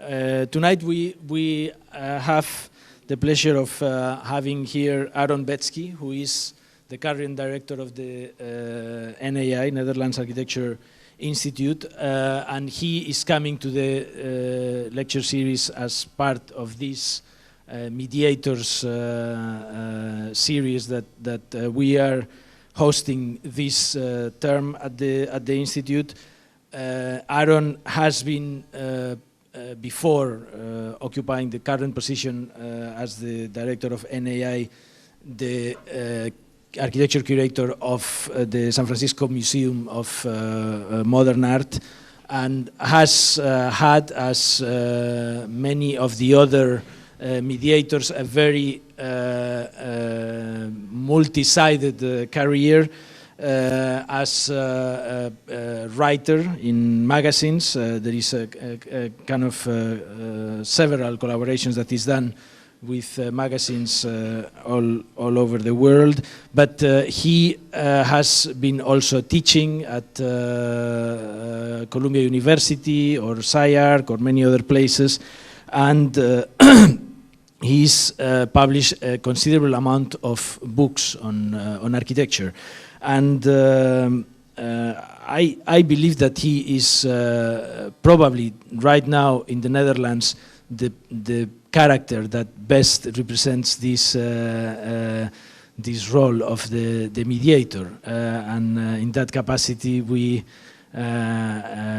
Tonight we have the pleasure of having here Aaron Betsky, who is the current director of the NAI, Netherlands Architecture Institute, and he is coming to the lecture series as part of this mediators series that we are hosting this term at the Institute. Aaron has been before occupying the current position as the director of NAI, the architecture curator of the San Francisco Museum of Modern Art, and has had, as many of the other mediators, a very multi-sided career as a writer in magazines. There is a kind of several collaborations that is done with magazines all over the world, but he has been also teaching at Columbia University or SciArc or many other places, and he's published a considerable amount of books on architecture. And I believe that he is probably right now in the Netherlands the character that best represents this role of the mediator, and in that capacity we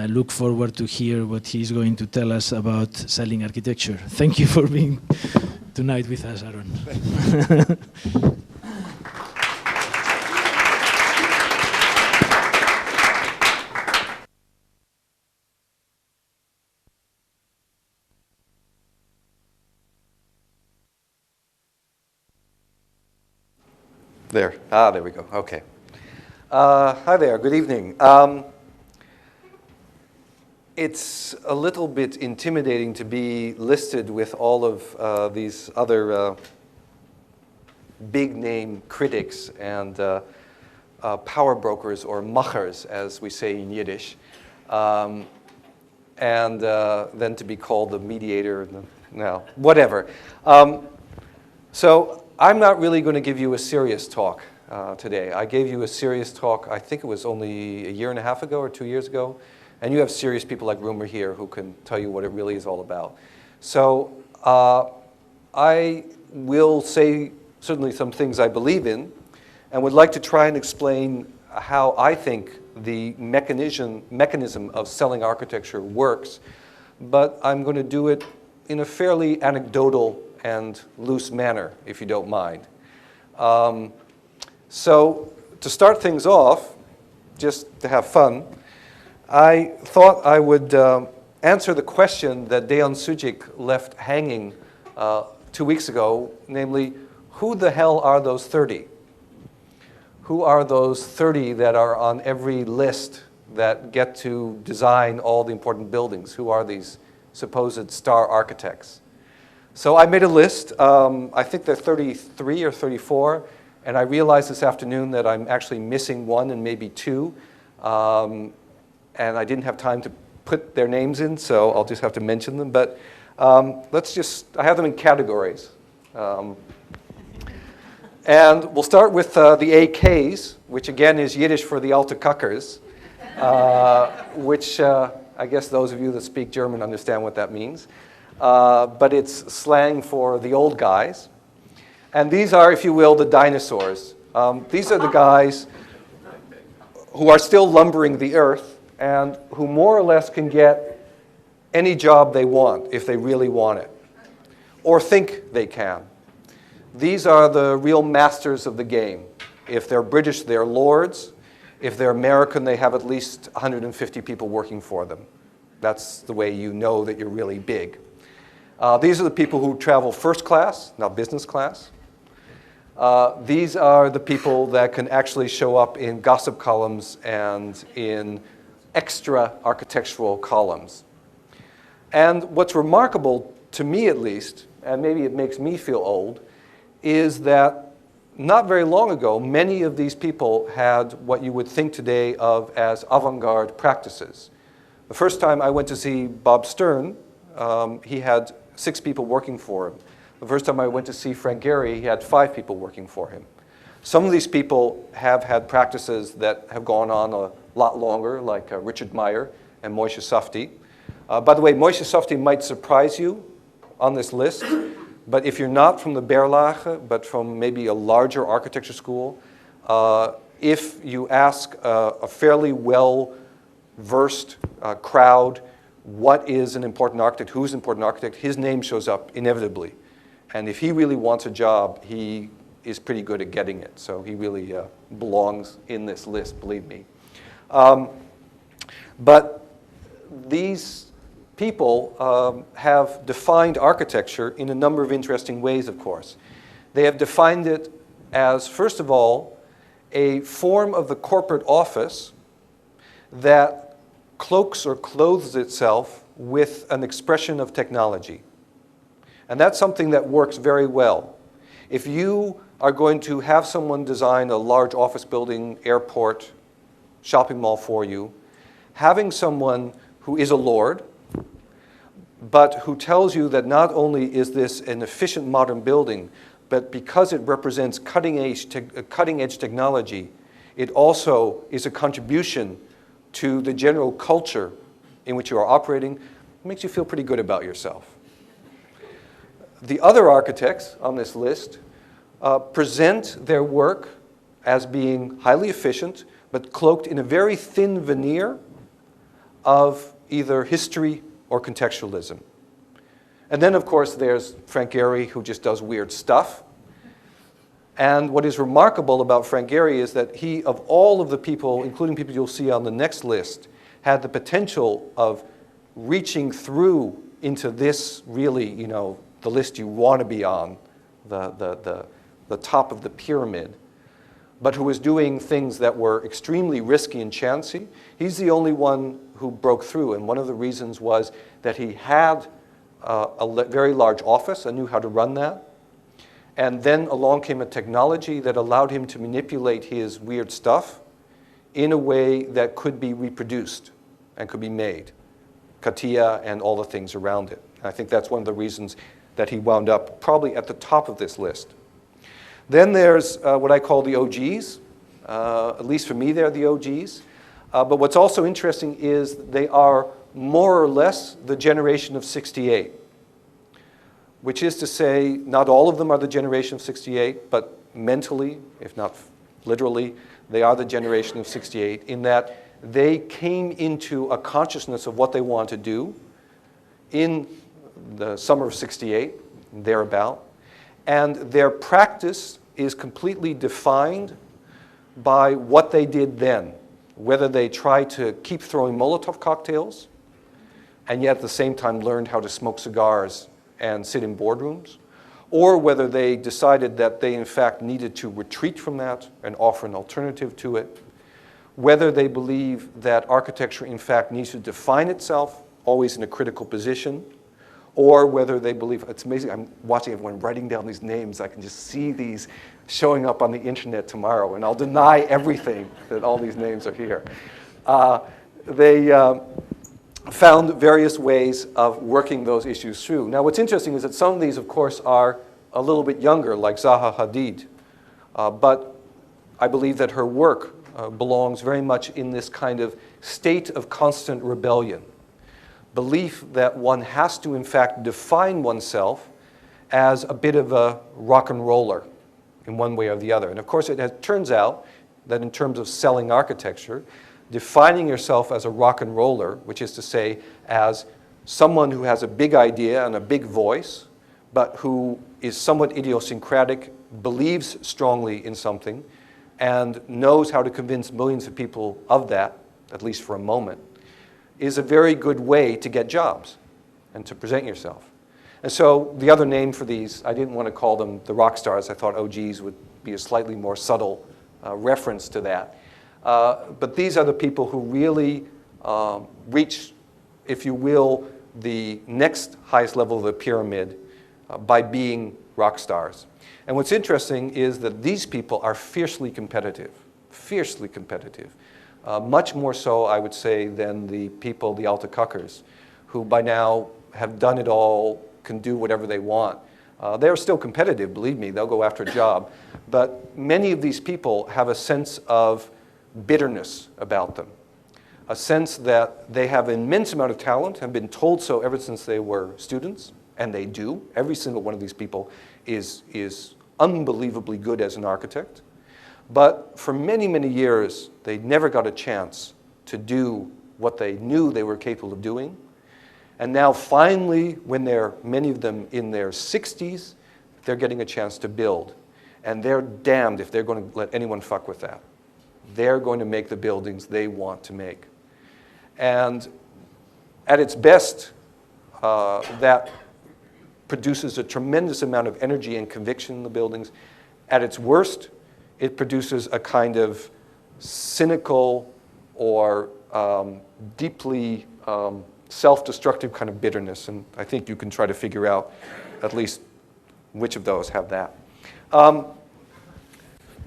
look forward to hear what he's going to tell us about selling architecture. Thank you for being tonight with us, Aaron. There. There we go. Okay. Hi there. Good evening. It's a little bit intimidating to be listed with all of these other big-name critics and power brokers, or machers, as we say in Yiddish, and then to be called the mediator. No, whatever. So I'm not really going to give you a serious talk today. I gave you a serious talk, I think it was only a year and a half ago or 2 years ago, and you have serious people like Rumer here who can tell you what it really is all about. So I will say certainly some things I believe in, and would like to try and explain how I think the mechanism of selling architecture works, but I'm going to do it in a fairly anecdotal and loose manner, if you don't mind. So to start things off, just to have fun, I thought I would answer the question that Dejan Sujic left hanging 2 weeks ago, namely, who the hell are those 30? Who are those 30 that are on every list that get to design all the important buildings? Who are these supposed star architects? So I made a list. I think they're 33 or 34, and I realized this afternoon that I'm actually missing one and maybe two, and I didn't have time to put their names in, so I'll just have to mention them. But I have them in categories. And we'll start with the AKs, which again is Yiddish for the alte Kackers, which I guess those of you that speak German understand what that means. But it's slang for the old guys. And these are, if you will, the dinosaurs. These are the guys who are still lumbering the earth and who more or less can get any job they want if they really want it, or think they can. These are the real masters of the game. If they're British, they're lords. If they're American, they have at least 150 people working for them. That's the way you know that you're really big. These are the people who travel first class, not business class. These are the people that can actually show up in gossip columns and in extra architectural columns. And what's remarkable, to me at least, and maybe it makes me feel old, is that not very long ago, many of these people had what you would think today of as avant-garde practices. The first time I went to see Bob Stern, he had 6 people working for him. The first time I went to see Frank Gehry, he had 5 people working for him. Some of these people have had practices that have gone on a lot longer, like Richard Meyer and Moshe Safdie. By the way, Moshe Safdie might surprise you on this list, but if you're not from the Berlage, but from maybe a larger architecture school, if you ask a fairly well-versed crowd what is an important architect, who's an important architect, his name shows up inevitably. And if he really wants a job, he is pretty good at getting it. So he really belongs in this list, believe me. But these people have defined architecture in a number of interesting ways, of course. They have defined it as, first of all, a form of the corporate office that cloaks or clothes itself with an expression of technology. And that's something that works very well. If you are going to have someone design a large office building, airport, shopping mall for you, having someone who is a lord, but who tells you that not only is this an efficient modern building, but because it represents cutting-edge technology, it also is a contribution to the general culture in which you are operating, it makes you feel pretty good about yourself. The other architects on this list present their work as being highly efficient, but cloaked in a very thin veneer of either history or contextualism. And then, of course, there's Frank Gehry, who just does weird stuff. And what is remarkable about Frank Gehry is that he, of all of the people, including people you'll see on the next list, had the potential of reaching through into this really, you know, the list you want to be on, the top of the pyramid, but who was doing things that were extremely risky and chancy. He's the only one who broke through, and one of the reasons was that he had a very large office and knew how to run that. And then along came a technology that allowed him to manipulate his weird stuff in a way that could be reproduced and could be made. CATIA and all the things around it. I think that's one of the reasons that he wound up probably at the top of this list. Then there's what I call the OGs. At least for me, they're the OGs. But what's also interesting is they are more or less the generation of '68. Which is to say, not all of them are the generation of '68, but mentally, if not literally, they are the generation of '68 in that they came into a consciousness of what they want to do in the summer of '68, thereabout, and their practice is completely defined by what they did then, whether they tried to keep throwing Molotov cocktails and yet at the same time learned how to smoke cigars and sit in boardrooms, or whether they decided that they in fact needed to retreat from that and offer an alternative to it, whether they believe that architecture in fact needs to define itself, always in a critical position, or whether they believe, it's amazing, I'm watching everyone writing down these names, I can just see these showing up on the internet tomorrow, and I'll deny everything that all these names are here. They found various ways of working those issues through. Now what's interesting is that some of these, of course, are a little bit younger, like Zaha Hadid. But I believe that her work belongs very much in this kind of state of constant rebellion. Belief that one has to, in fact, define oneself as a bit of a rock and roller in one way or the other. And of course, it turns out that in terms of selling architecture, defining yourself as a rock and roller, which is to say as someone who has a big idea and a big voice, but who is somewhat idiosyncratic, believes strongly in something, and knows how to convince millions of people of that, at least for a moment, is a very good way to get jobs and to present yourself. And so the other name for these, I didn't want to call them the rock stars. I thought OGs would be a slightly more subtle reference to that. But these are the people who really reach, if you will, the next highest level of the pyramid by being rock stars. And what's interesting is that these people are fiercely competitive, much more so, I would say, than the people, the Alta Cuckers, who by now have done it all, can do whatever they want. They're still competitive, believe me, they'll go after a job. But many of these people have a sense of bitterness about them, a sense that they have an immense amount of talent, have been told so ever since they were students, and they do. Every single one of these people is unbelievably good as an architect. But for many, many years, they never got a chance to do what they knew they were capable of doing. And now finally, when they're, many of them in their 60s, they're getting a chance to build. And they're damned if they're going to let anyone fuck with that. They're going to make the buildings they want to make. And at its best, that produces a tremendous amount of energy and conviction in the buildings. At its worst, it produces a kind of cynical or deeply self-destructive kind of bitterness. And I think you can try to figure out at least which of those have that. But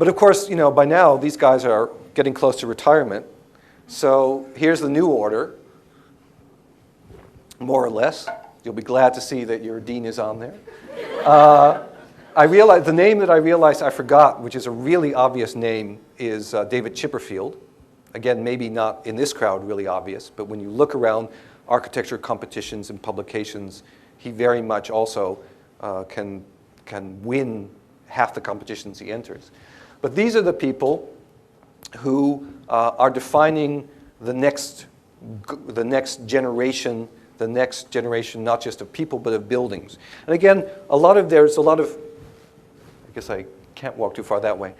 of course, by now, these guys are getting close to retirement. So here's the new order, more or less. You'll be glad to see that your dean is on there. I realized the name that I realized I forgot, which is a really obvious name, is David Chipperfield. Again, maybe not in this crowd really obvious, but when you look around architecture competitions and publications, he very much also can win half the competitions he enters. But these are the people who are defining the next generation not just of people, but of buildings. And again, there's a lot of, I guess I can't walk too far that way.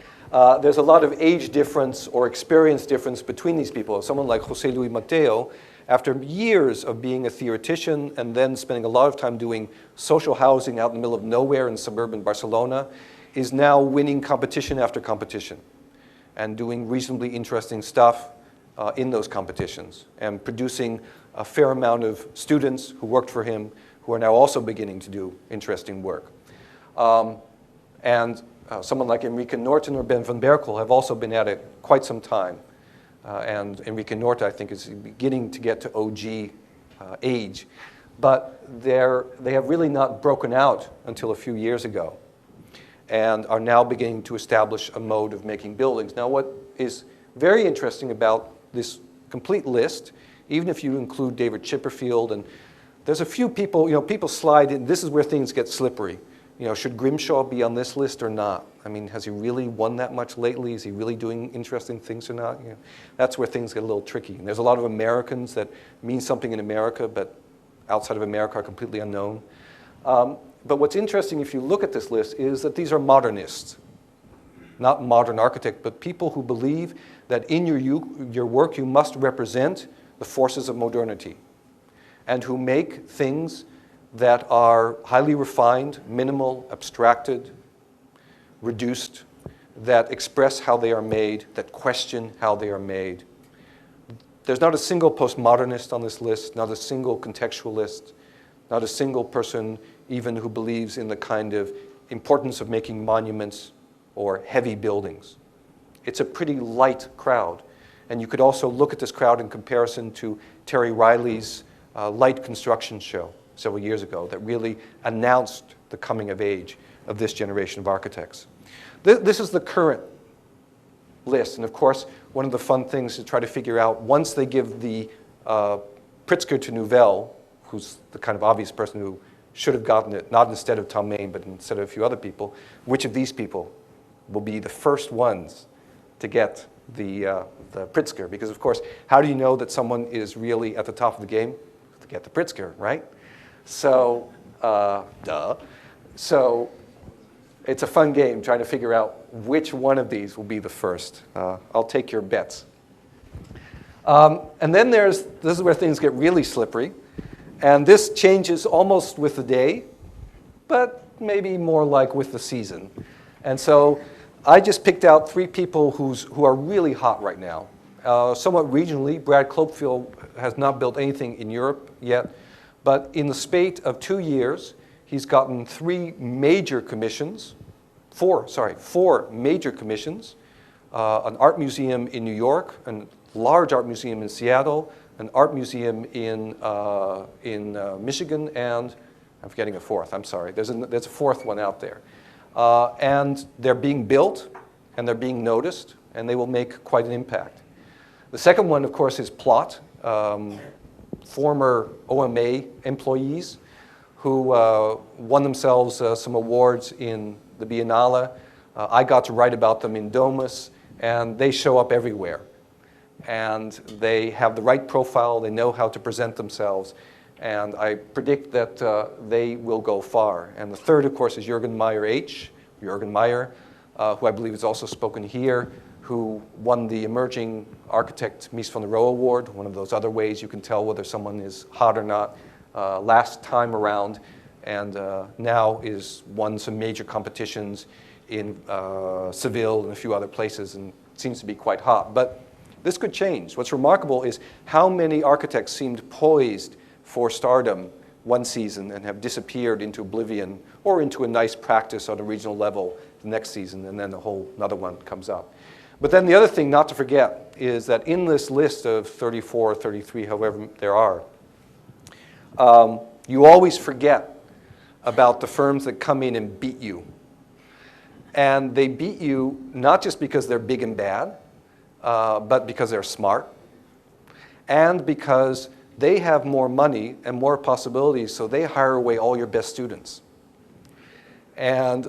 There's a lot of age difference or experience difference between these people. Someone like José Luis Mateo, after years of being a theoretician and then spending a lot of time doing social housing out in the middle of nowhere in suburban Barcelona, is now winning competition after competition and doing reasonably interesting stuff in those competitions and producing a fair amount of students who worked for him who are now also beginning to do interesting work. Someone like Enrique Norton or Ben van Berkel have also been at it quite some time. And Enrique Norton, I think, is beginning to get to OG age. But they have really not broken out until a few years ago and are now beginning to establish a mode of making buildings. Now, what is very interesting about this complete list, even if you include David Chipperfield, and there's a few people, people slide in, this is where things get slippery. Should Grimshaw be on this list or not? I mean, has he really won that much lately? Is he really doing interesting things or not? That's where things get a little tricky. And there's a lot of Americans that mean something in America, but outside of America are completely unknown. But what's interesting if you look at this list is that these are modernists. Not modern architects, but people who believe that in your work you must represent the forces of modernity and who make things that are highly refined, minimal, abstracted, reduced, that express how they are made, that question how they are made. There's not a single postmodernist on this list, not a single contextualist, not a single person even who believes in the kind of importance of making monuments or heavy buildings. It's a pretty light crowd. And you could also look at this crowd in comparison to Terry Riley's light construction show several years ago that really announced the coming of age of this generation of architects. This is the current list. And of course, one of the fun things to try to figure out, once they give the Pritzker to Nouvelle, who's the kind of obvious person who should have gotten it, not instead of Tom Main, but instead of a few other people, which of these people will be the first ones to get the Pritzker? Because of course, how do you know that someone is really at the top of the game? To get the Pritzker, right? So, duh. So it's a fun game trying to figure out which one of these will be the first. I'll take your bets. And then this is where things get really slippery. And this changes almost with the day, but maybe more like with the season. And so I just picked out 3 people who are really hot right now. Somewhat regionally, Brad Clopefield has not built anything in Europe yet, but in the spate of 2 years, he's gotten 4 major commissions, an art museum in New York, an large art museum in Seattle, an art museum in Michigan, and I'm forgetting a fourth, I'm sorry. There's a fourth one out there. And they're being built, and they're being noticed, and they will make quite an impact. The second one, of course, is Plot, former OMA employees who won themselves some awards in the Biennale. I got to write about them in Domus, and they show up everywhere. And they have the right profile, they know how to present themselves, and I predict that they will go far. And the third, of course, is Jürgen Meyer, who I believe has also spoken here, who won the Emerging Architect Mies van der Rohe Award, one of those other ways you can tell whether someone is hot or not, last time around, and now is won some major competitions in Seville and a few other places, and seems to be quite hot. But this could change. What's remarkable is how many architects seemed poised for stardom one season and have disappeared into oblivion or into a nice practice on a regional level the next season, and then another one comes up. But then the other thing not to forget is that in this list of 34, 33, however there are, you always forget about the firms that come in and beat you. And they beat you not just because they're big and bad, but because they're smart, and because they have more money and more possibilities, so they hire away all your best students. And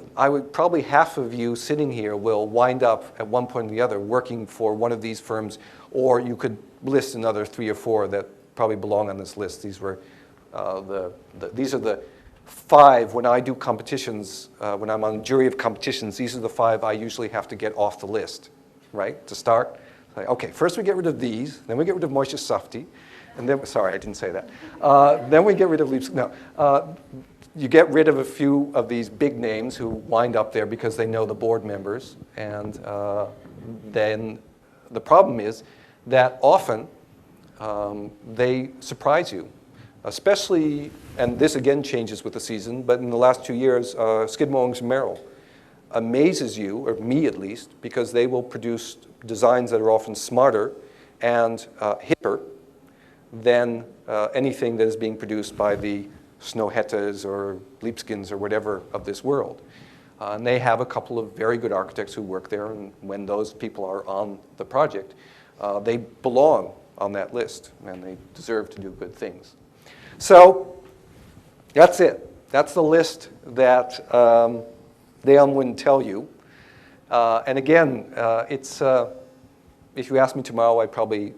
probably half of you sitting here will wind up at one point or the other working for one of these firms, or you could list another 3 or 4 that probably belong on this list. These are the 5 when I do competitions, when I'm on a jury of competitions, these are the 5 I usually have to get off the list, right, to start. Like, okay, first we get rid of these, then we get rid of Moishe Safdie, and then, sorry, I didn't say that. Then we get rid of Leaps, no. You get rid of a few of these big names who wind up there because they know the board members, and then the problem is that often they surprise you, especially, and this again changes with the season, but in the last 2 years, Skidmore and Merrill amazes you, or me at least, because they will produce designs that are often smarter and hipper than anything that is being produced by the Snøhettas or Lipskins or whatever of this world. And they have a couple of very good architects who work there, and when those people are on the project, they belong on that list, and they deserve to do good things. So that's it. That's the list that Leon wouldn't tell you. And again, if you ask me tomorrow, I'd probably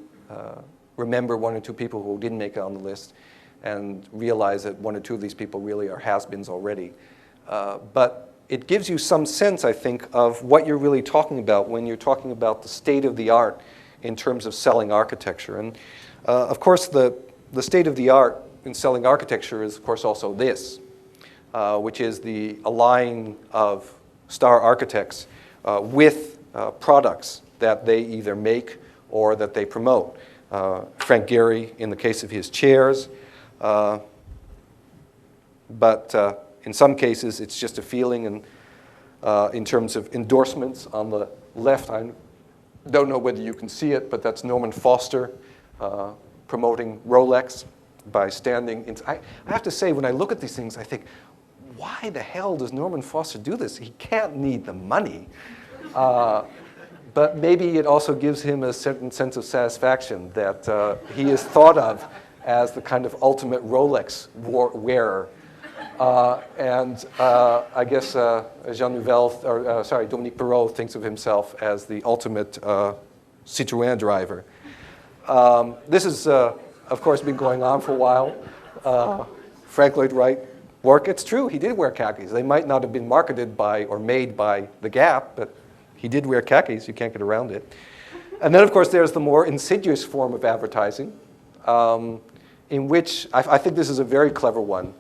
remember 1 or 2 people who didn't make it on the list and realize that 1 or 2 of these people really are has-beens already. But it gives you some sense, I think, of what you're really talking about when you're talking about the state of the art in terms of selling architecture. And of course, the state of the art in selling architecture is, of course, also this, which is the allying of star architects with products that they either make or that they promote. Frank Gehry, in the case of his chairs, but in some cases it's just a feeling. And in terms of endorsements, on the left, I don't know whether you can see it, but that's Norman Foster promoting Rolex by standing in. I have to say, when I look at these things, I think, why the hell does Norman Foster do this? He can't need the money. But maybe it also gives him a certain sense of satisfaction that he is thought of as the kind of ultimate Rolex wearer. And I guess Jean Nouvel, Dominique Perrault thinks of himself as the ultimate Citroën driver. This has, of course, been going on for a while. Frank Lloyd Wright work. It's true, he did wear khakis. They might not have been marketed by or made by The Gap, but he did wear khakis. You can't get around it. And then, of course, there's the more insidious form of advertising, in which I think this is a very clever one,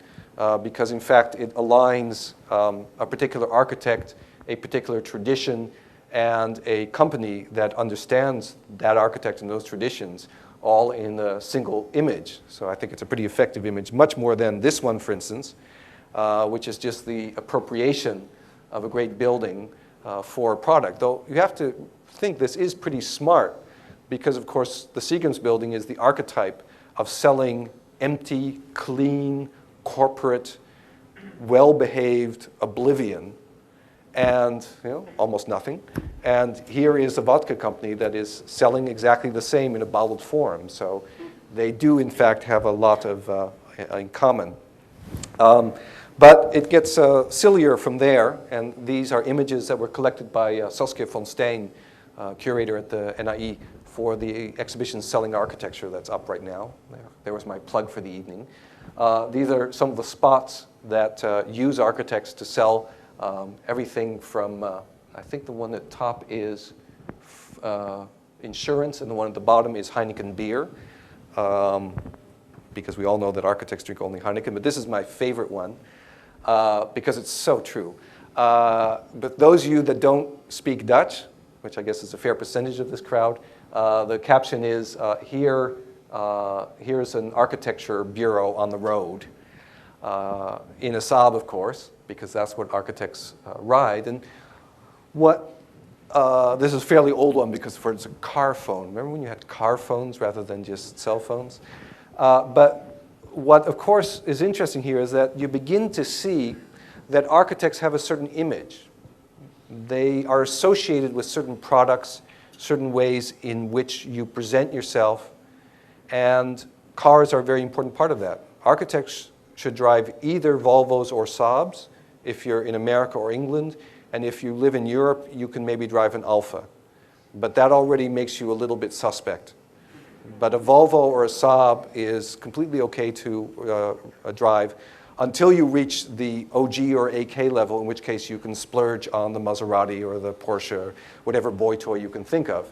because, in fact, it aligns a particular architect, a particular tradition, and a company that understands that architect and those traditions all in a single image. So I think it's a pretty effective image, much more than this one, for instance, which is just the appropriation of a great building for a product. Though you have to think this is pretty smart, because, of course, the Seagram's building is the archetype of selling empty, clean, corporate, well-behaved oblivion and almost nothing. And here is a vodka company that is selling exactly the same in a bottled form. So they do, in fact, have a lot of in common. But it gets sillier from there, and these are images that were collected by Saskia von Steen, curator at the NIE, for the exhibition Selling Architecture that's up right now. There was my plug for the evening. These are some of the spots that use architects to sell everything from, I think the one at the top is insurance, and the one at the bottom is Heineken beer, because we all know that architects drink only Heineken, but this is my favorite one. Because it's so true. But those of you that don't speak Dutch, which I guess is a fair percentage of this crowd, the caption is, here's an architecture bureau on the road, in a Saab, of course, because that's what architects ride. And this is a fairly old one because it's a car phone. Remember when you had car phones rather than just cell phones? But what, of course, is interesting here is that you begin to see that architects have a certain image. They are associated with certain products, certain ways in which you present yourself, and cars are a very important part of that. Architects should drive either Volvos or Saabs if you're in America or England, and if you live in Europe, you can maybe drive an Alfa. But that already makes you a little bit suspect. But a Volvo or a Saab is completely okay to drive until you reach the OG or AK level, in which case you can splurge on the Maserati or the Porsche or whatever boy toy you can think of.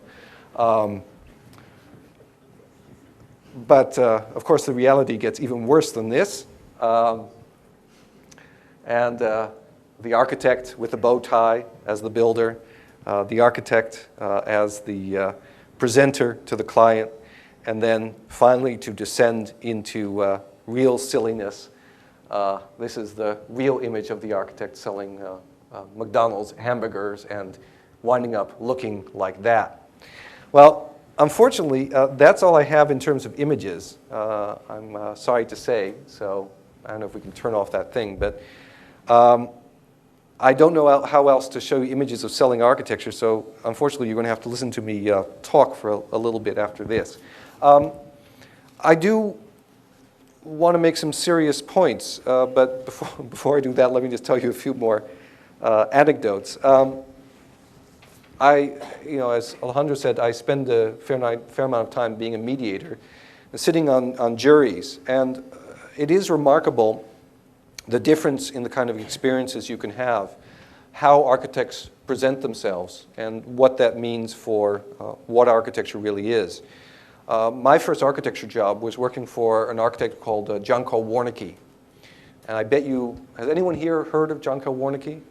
But of course, the reality gets even worse than this. The architect with the bow tie as the builder, the architect as the presenter to the client, and then finally to descend into real silliness. This is the real image of the architect selling McDonald's hamburgers and winding up looking like that. Well, unfortunately, that's all I have in terms of images. I'm sorry to say, so I don't know if we can turn off that thing, but I don't know how else to show you images of selling architecture, so unfortunately you're going to have to listen to me talk for a little bit after this. I do want to make some serious points, but before I do that, let me just tell you a few more anecdotes. As Alejandro said, I spend a fair amount of time being a mediator, sitting on juries, and it is remarkable the difference in the kind of experiences you can have, how architects present themselves, and what that means for what architecture really is. My first architecture job was working for an architect called John Carl Warneke. And I bet you, has anyone here heard of John Carl Warneke?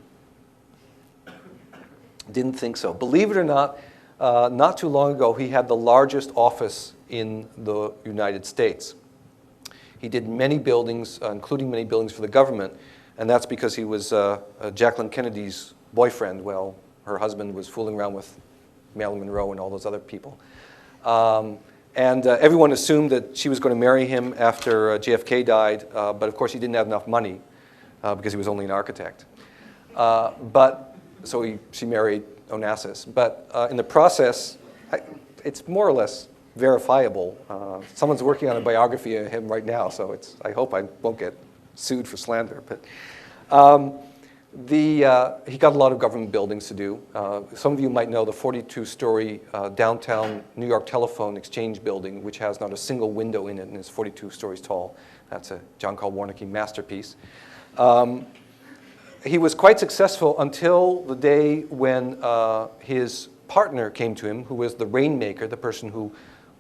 Didn't think so. Believe it or not too long ago, he had the largest office in the United States. He did many buildings, including many buildings for the government, and that's because he was Jacqueline Kennedy's boyfriend. Well, her husband was fooling around with Marilyn Monroe and all those other people. And everyone assumed that she was going to marry him after JFK died, but of course he didn't have enough money because he was only an architect. So she married Onassis. But in the process, it's more or less verifiable. Someone's working on a biography of him right now, so I hope I won't get sued for slander. But he got a lot of government buildings to do. Some of you might know the 42-story downtown New York Telephone Exchange building, which has not a single window in it and is 42 stories tall. That's a John Carl Warneke masterpiece. He was quite successful until the day when his partner came to him, who was the rainmaker, the person who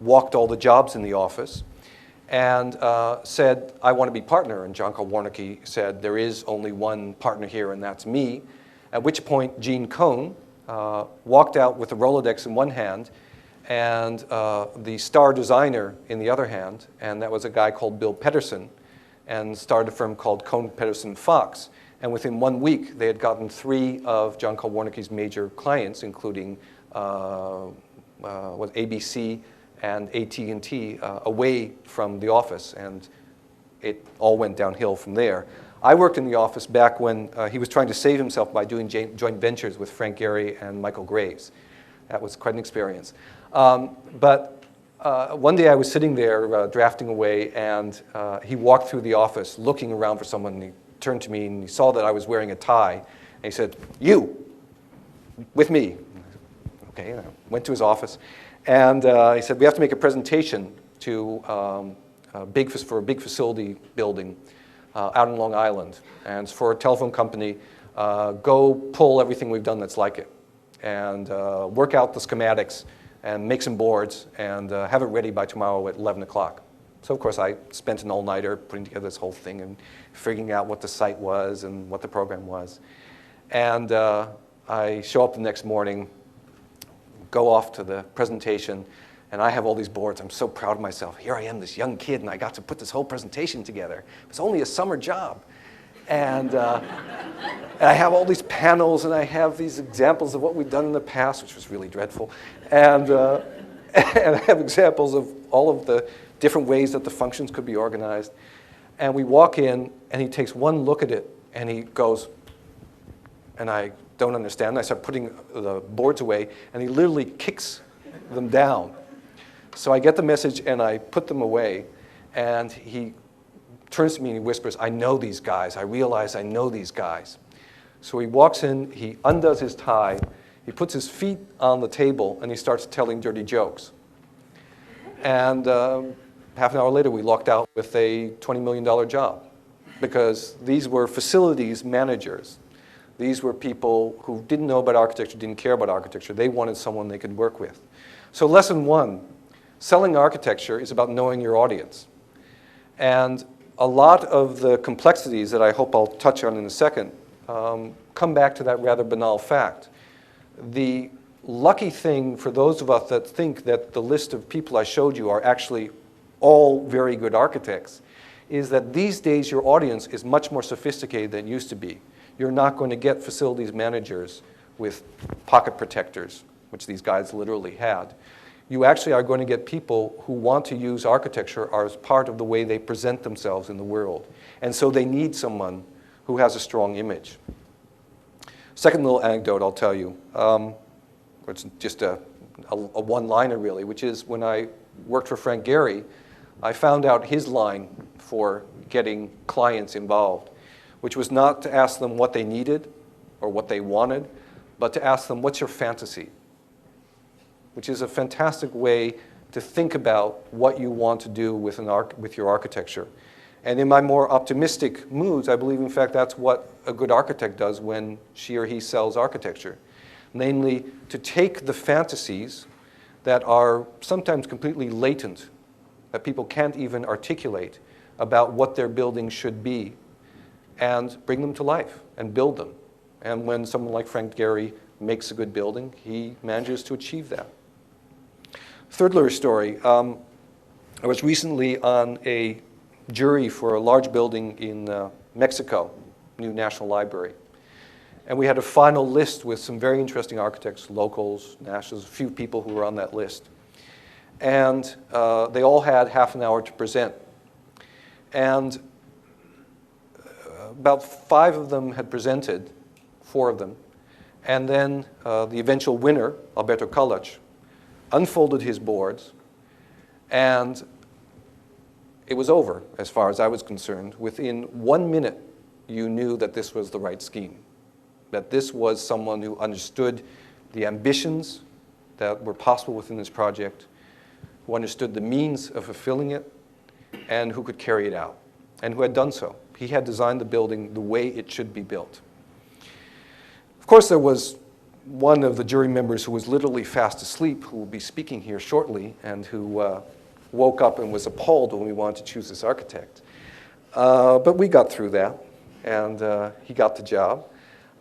walked all the jobs in the office, and said, I want to be partner. And John Carl Warneke said, there is only one partner here, and that's me. At which point, Gene Cohn walked out with a Rolodex in one hand and the star designer in the other hand, and that was a guy called Bill Pedersen, and started a firm called Cohn Pedersen Fox. And within 1 week, they had gotten 3 of John Carl Warneke's major clients, including was ABC and AT&T away from the office, and it all went downhill from there. I worked in the office back when he was trying to save himself by doing joint ventures with Frank Gehry and Michael Graves. That was quite an experience. But one day I was sitting there drafting away, and he walked through the office looking around for someone, and he turned to me and he saw that I was wearing a tie, and he said, "You, with me." Okay, and I went to his office, and he said, "We have to make a presentation to for a big facility building out in Long Island, and it's for a telephone company. Go pull everything we've done that's like it, and work out the schematics, and make some boards, and have it ready by tomorrow at 11 o'clock. So of course I spent an all-nighter putting together this whole thing and figuring out what the site was and what the program was. And I show up the next morning, go off to the presentation, and I have all these boards. I'm so proud of myself. Here I am, this young kid, and I got to put this whole presentation together. It was only a summer job. And I have all these panels, and I have these examples of what we've done in the past, which was really dreadful. And I have examples of all of the different ways that the functions could be organized. And we walk in, and he takes one look at it, and he goes, and I don't understand. And I start putting the boards away, and he literally kicks them down. So I get the message, and I put them away, and he turns to me and he whispers, "I know these guys. I realize I know these guys." So he walks in, he undoes his tie, he puts his feet on the table, and he starts telling dirty jokes. And half an hour later, we walked out with a $20 million job, because these were facilities managers. These were people who didn't know about architecture, didn't care about architecture. They wanted someone they could work with. So lesson one, selling architecture is about knowing your audience. And a lot of the complexities that I hope I'll touch on in a second come back to that rather banal fact. The lucky thing for those of us that think that the list of people I showed you are actually all very good architects is that these days your audience is much more sophisticated than it used to be. You're not going to get facilities managers with pocket protectors, which these guys literally had. You actually are going to get people who want to use architecture as part of the way they present themselves in the world. And so they need someone who has a strong image. Second little anecdote I'll tell you, it's just a one-liner really, which is when I worked for Frank Gehry, I found out his line for getting clients involved, which was not to ask them what they needed or what they wanted, but to ask them, "What's your fantasy?" Which is a fantastic way to think about what you want to do with your architecture. And in my more optimistic moods, I believe, in fact, that's what a good architect does when she or he sells architecture. Namely, to take the fantasies that are sometimes completely latent, that people can't even articulate about what their building should be, and bring them to life and build them. And when someone like Frank Gehry makes a good building, he manages to achieve that. Third little story, I was recently on a jury for a large building in Mexico, new National Library. And we had a final list with some very interesting architects, locals, nationals, a few people who were on that list. And they all had half an hour to present. And about 5 of them had presented, 4 of them. And then the eventual winner, Alberto Kalac, unfolded his boards, and it was over as far as I was concerned. Within 1 minute, you knew that this was the right scheme, that this was someone who understood the ambitions that were possible within this project, who understood the means of fulfilling it, and who could carry it out, and who had done so. He had designed the building the way it should be built. Of course, there was one of the jury members who was literally fast asleep, who will be speaking here shortly, and who woke up and was appalled when we wanted to choose this architect. But we got through that, and he got the job.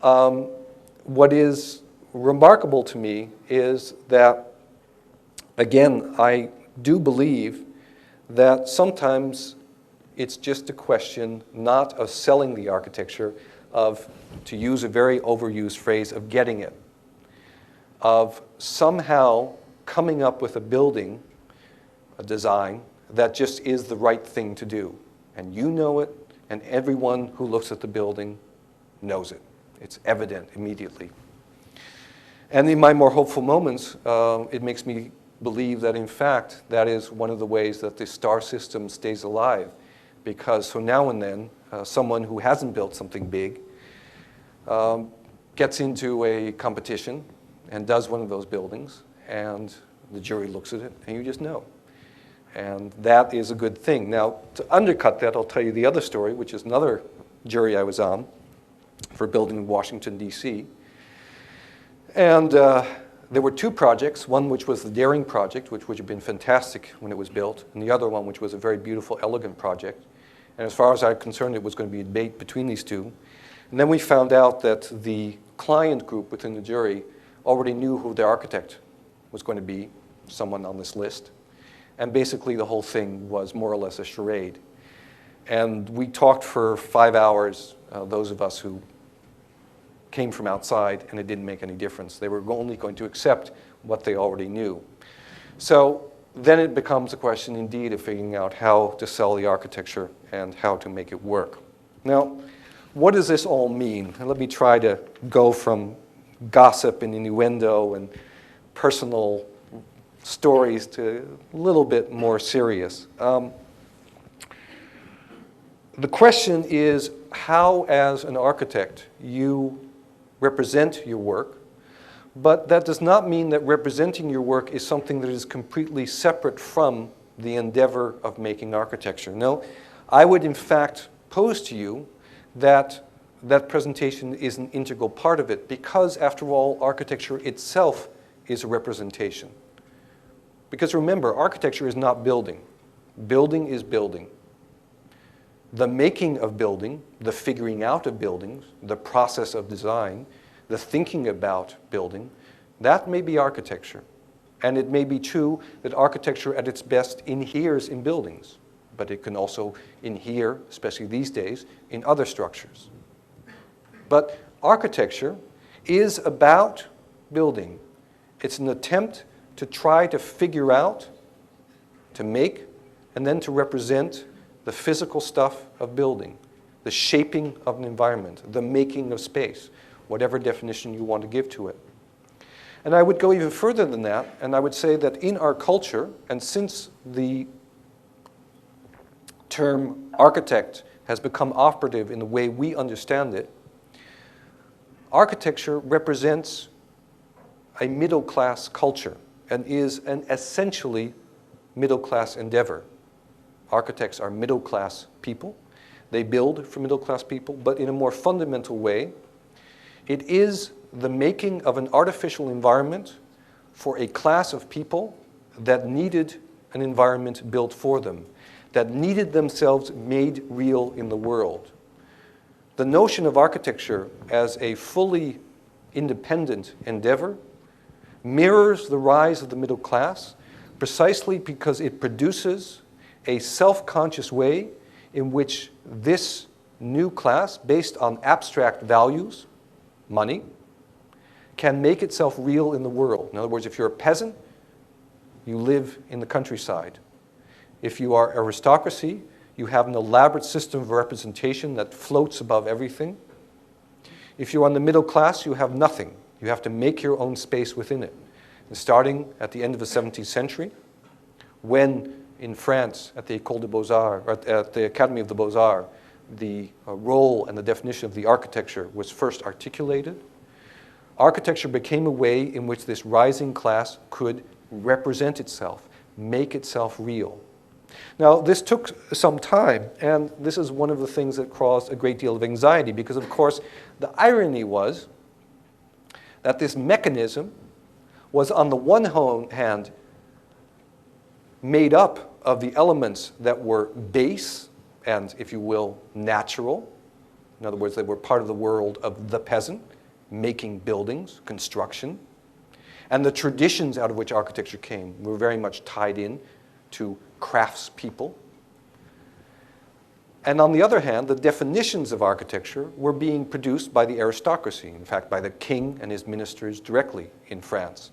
What is remarkable to me is that, again, I do believe that sometimes it's just a question not of selling the architecture, of, to use a very overused phrase, of getting it. Of somehow coming up with a building, a design, that just is the right thing to do. And you know it, and everyone who looks at the building knows it. It's evident immediately. And in my more hopeful moments, it makes me believe that, in fact, that is one of the ways that the star system stays alive. Because so now and then, someone who hasn't built something big gets into a competition and does one of those buildings, and the jury looks at it, and you just know. And that is a good thing. Now, to undercut that, I'll tell you the other story, which is another jury I was on for a building in Washington, D.C. And there were two projects, one which was the Daring project, which would have been fantastic when it was built, and the other one which was a very beautiful, elegant project. And as far as I'm concerned, it was going to be a debate between these two. And then we found out that the client group within the jury already knew who the architect was going to be, someone on this list. And basically the whole thing was more or less a charade. And we talked for 5 hours, those of us who came from outside, and it didn't make any difference. They were only going to accept what they already knew. So then it becomes a question indeed of figuring out how to sell the architecture and how to make it work. Now, what does this all mean? And let me try to go from gossip and innuendo and personal stories to a little bit more serious. The question is how, as an architect, you represent your work, but that does not mean that representing your work is something that is completely separate from the endeavor of making architecture. No, I would in fact pose to you that that presentation is an integral part of it, because after all, architecture itself is a representation. Because remember, architecture is not building. Building is building. The making of building, the figuring out of buildings, the process of design, the thinking about building, that may be architecture. And it may be true that architecture at its best inheres in buildings, but it can also inhere, especially these days, in other structures. But architecture is about building. It's an attempt to try to figure out, to make, and then to represent the physical stuff of building, the shaping of an environment, the making of space, whatever definition you want to give to it. And I would go even further than that, and I would say that in our culture, and since the term architect has become operative in the way we understand it, architecture represents a middle-class culture and is an essentially middle-class endeavor. Architects are middle-class people. They build for middle-class people, but in a more fundamental way, it is the making of an artificial environment for a class of people that needed an environment built for them, that needed themselves made real in the world. The notion of architecture as a fully independent endeavor mirrors the rise of the middle class precisely because it produces a self-conscious way in which this new class, based on abstract values, money, can make itself real in the world. In other words, if you're a peasant, you live in the countryside. If you are aristocracy, you have an elaborate system of representation that floats above everything. If you're on the middle class, you have nothing. You have to make your own space within it. And starting at the end of the 17th century, when in France, at the École des Beaux-Arts, or at the Academy of the Beaux-Arts, the role and the definition of the architecture was first articulated, architecture became a way in which this rising class could represent itself, make itself real. Now, this took some time, and this is one of the things that caused a great deal of anxiety, because, of course, the irony was that this mechanism was, on the one hand, made up of the elements that were base and, if you will, natural. In other words, they were part of the world of the peasant, making buildings, construction. And the traditions out of which architecture came were very much tied in to craftspeople. And on the other hand, the definitions of architecture were being produced by the aristocracy, in fact, by the king and his ministers directly in France.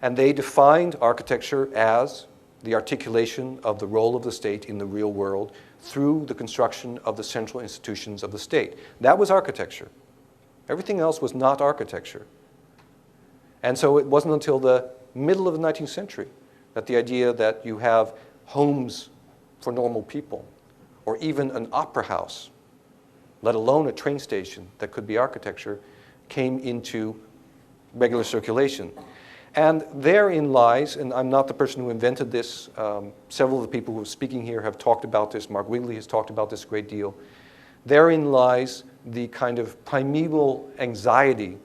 And they defined architecture as the articulation of the role of the state in the real world through the construction of the central institutions of the state. That was architecture. Everything else was not architecture. And so it wasn't until the middle of the 19th century that the idea that you have homes for normal people, or even an opera house, let alone a train station that could be architecture, came into regular circulation. And therein lies, and I'm not the person who invented this, several of the people who are speaking here have talked about this, Mark Wigley has talked about this a great deal. Therein lies the kind of primeval anxiety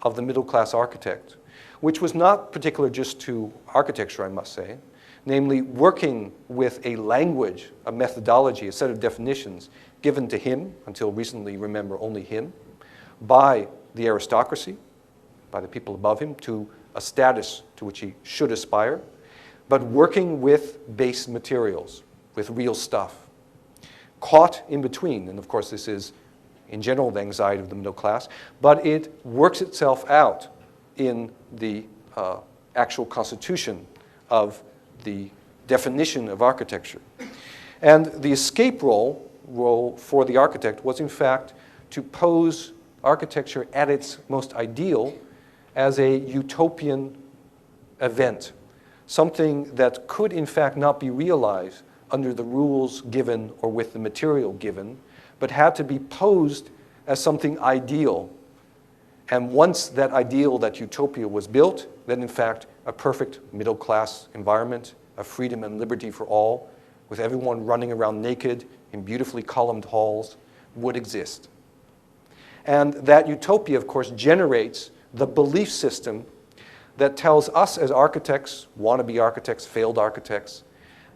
of the middle-class architect, which was not particular just to architecture, I must say, namely working with a language, a methodology, a set of definitions given to him, until recently, remember, only him, by the aristocracy, by the people above him, to a status to which he should aspire, but working with base materials, with real stuff. Caught in between, and of course this is in general the anxiety of the middle class, but it works itself out in the actual constitution of the definition of architecture. And the escape role for the architect was in fact to pose architecture at its most ideal as a utopian event, something that could in fact not be realized under the rules given or with the material given, but had to be posed as something ideal. And once that ideal, that utopia was built, then in fact a perfect middle-class environment of freedom and liberty for all, with everyone running around naked in beautifully columned halls, would exist. And that utopia, of course, generates the belief system that tells us as architects, wannabe architects, failed architects,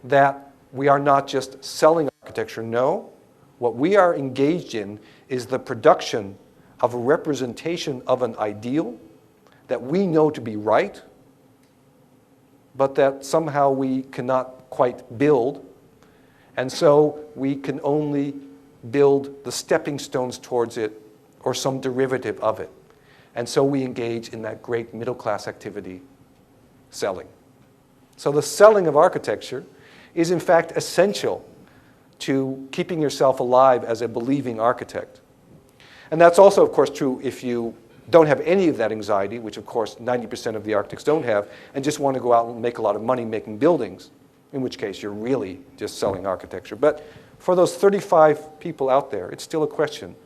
that we are not just selling architecture. No, what we are engaged in is the production of a representation of an ideal that we know to be right, but that somehow we cannot quite build. And so we can only build the stepping stones towards it or some derivative of it. And so we engage in that great middle-class activity, selling. So the selling of architecture is in fact essential to keeping yourself alive as a believing architect. And that's also, of course, true if you don't have any of that anxiety, which of course 90% of the architects don't have, and just want to go out and make a lot of money making buildings, in which case you're really just selling architecture. But for those 35 people out there, it's still a question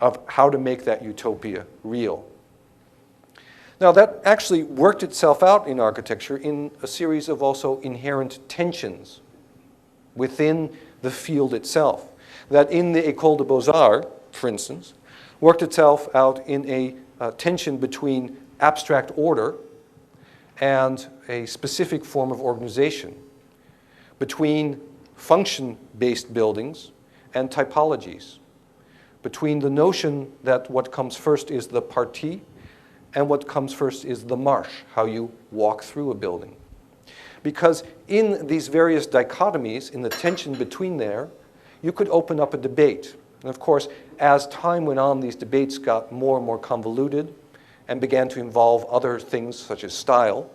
of how to make that utopia real. Now that actually worked itself out in architecture in a series of also inherent tensions within the field itself. That in the École des Beaux-Arts, for instance, worked itself out in a tension between abstract order and a specific form of organization, between function-based buildings and typologies, between the notion that what comes first is the partie and what comes first is the marche, how you walk through a building. Because in these various dichotomies, in the tension between there, you could open up a debate. And of course, as time went on, these debates got more and more convoluted and began to involve other things such as style.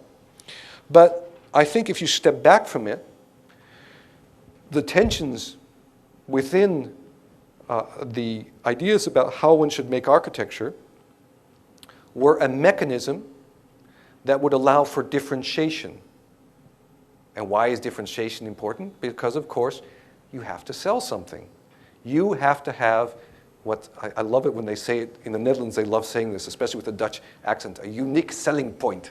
But I think if you step back from it, the tensions within the ideas about how one should make architecture were a mechanism that would allow for differentiation. And why is differentiation important? Because, of course, you have to sell something. You have to have what, I love it when they say it, in the Netherlands they love saying this, especially with a Dutch accent, a unique selling point.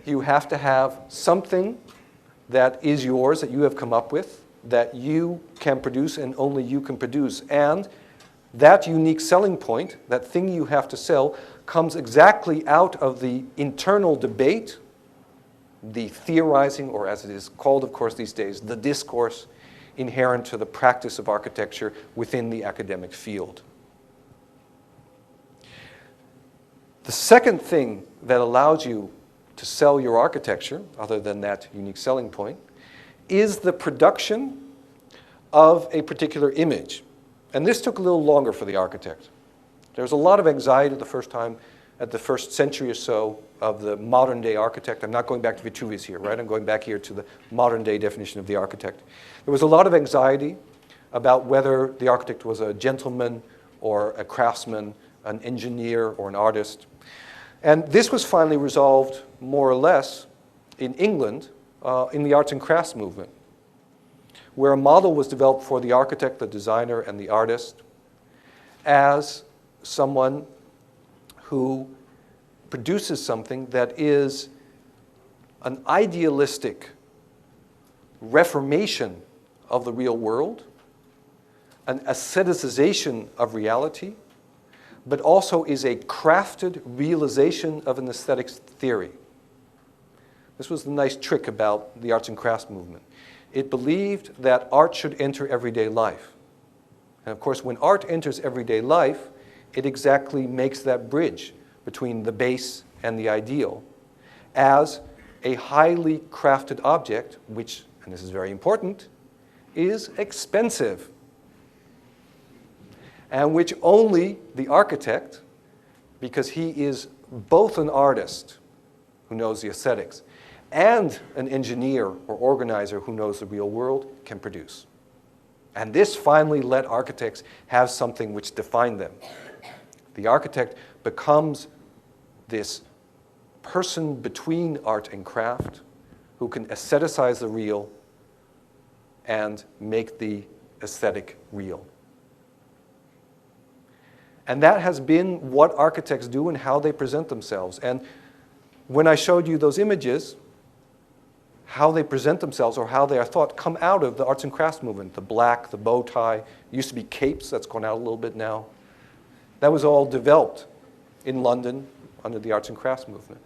You have to have something that is yours, that you have come up with, that you can produce and only you can produce. And that unique selling point, that thing you have to sell, comes exactly out of the internal debate, the theorizing, or as it is called, of course, these days, the discourse inherent to the practice of architecture within the academic field. The second thing that allows you to sell your architecture, other than that unique selling point, is the production of a particular image. And this took a little longer for the architect. There was a lot of anxiety the first time at the first century or so of the modern day architect. I'm not going back to Vitruvius here, right? I'm going back here to the modern day definition of the architect. There was a lot of anxiety about whether the architect was a gentleman or a craftsman, an engineer or an artist. And this was finally resolved more or less in England in the arts and crafts movement, where a model was developed for the architect, the designer, and the artist as someone who produces something that is an idealistic reformation of the real world, an aestheticization of reality, but also is a crafted realization of an aesthetics theory. This was the nice trick about the arts and crafts movement. It believed that art should enter everyday life. And of course, when art enters everyday life, it exactly makes that bridge between the base and the ideal as a highly crafted object, which, and this is very important, is expensive. And which only the architect, because he is both an artist who knows the aesthetics and an engineer or organizer who knows the real world, can produce. And this finally let architects have something which defined them. The architect becomes this person between art and craft who can aestheticize the real and make the aesthetic real. And that has been what architects do and how they present themselves. And when I showed you those images, how they present themselves or how they are thought come out of the arts and crafts movement. The black, the bow tie, used to be capes, that's gone out a little bit now. That was all developed in London under the arts and crafts movement.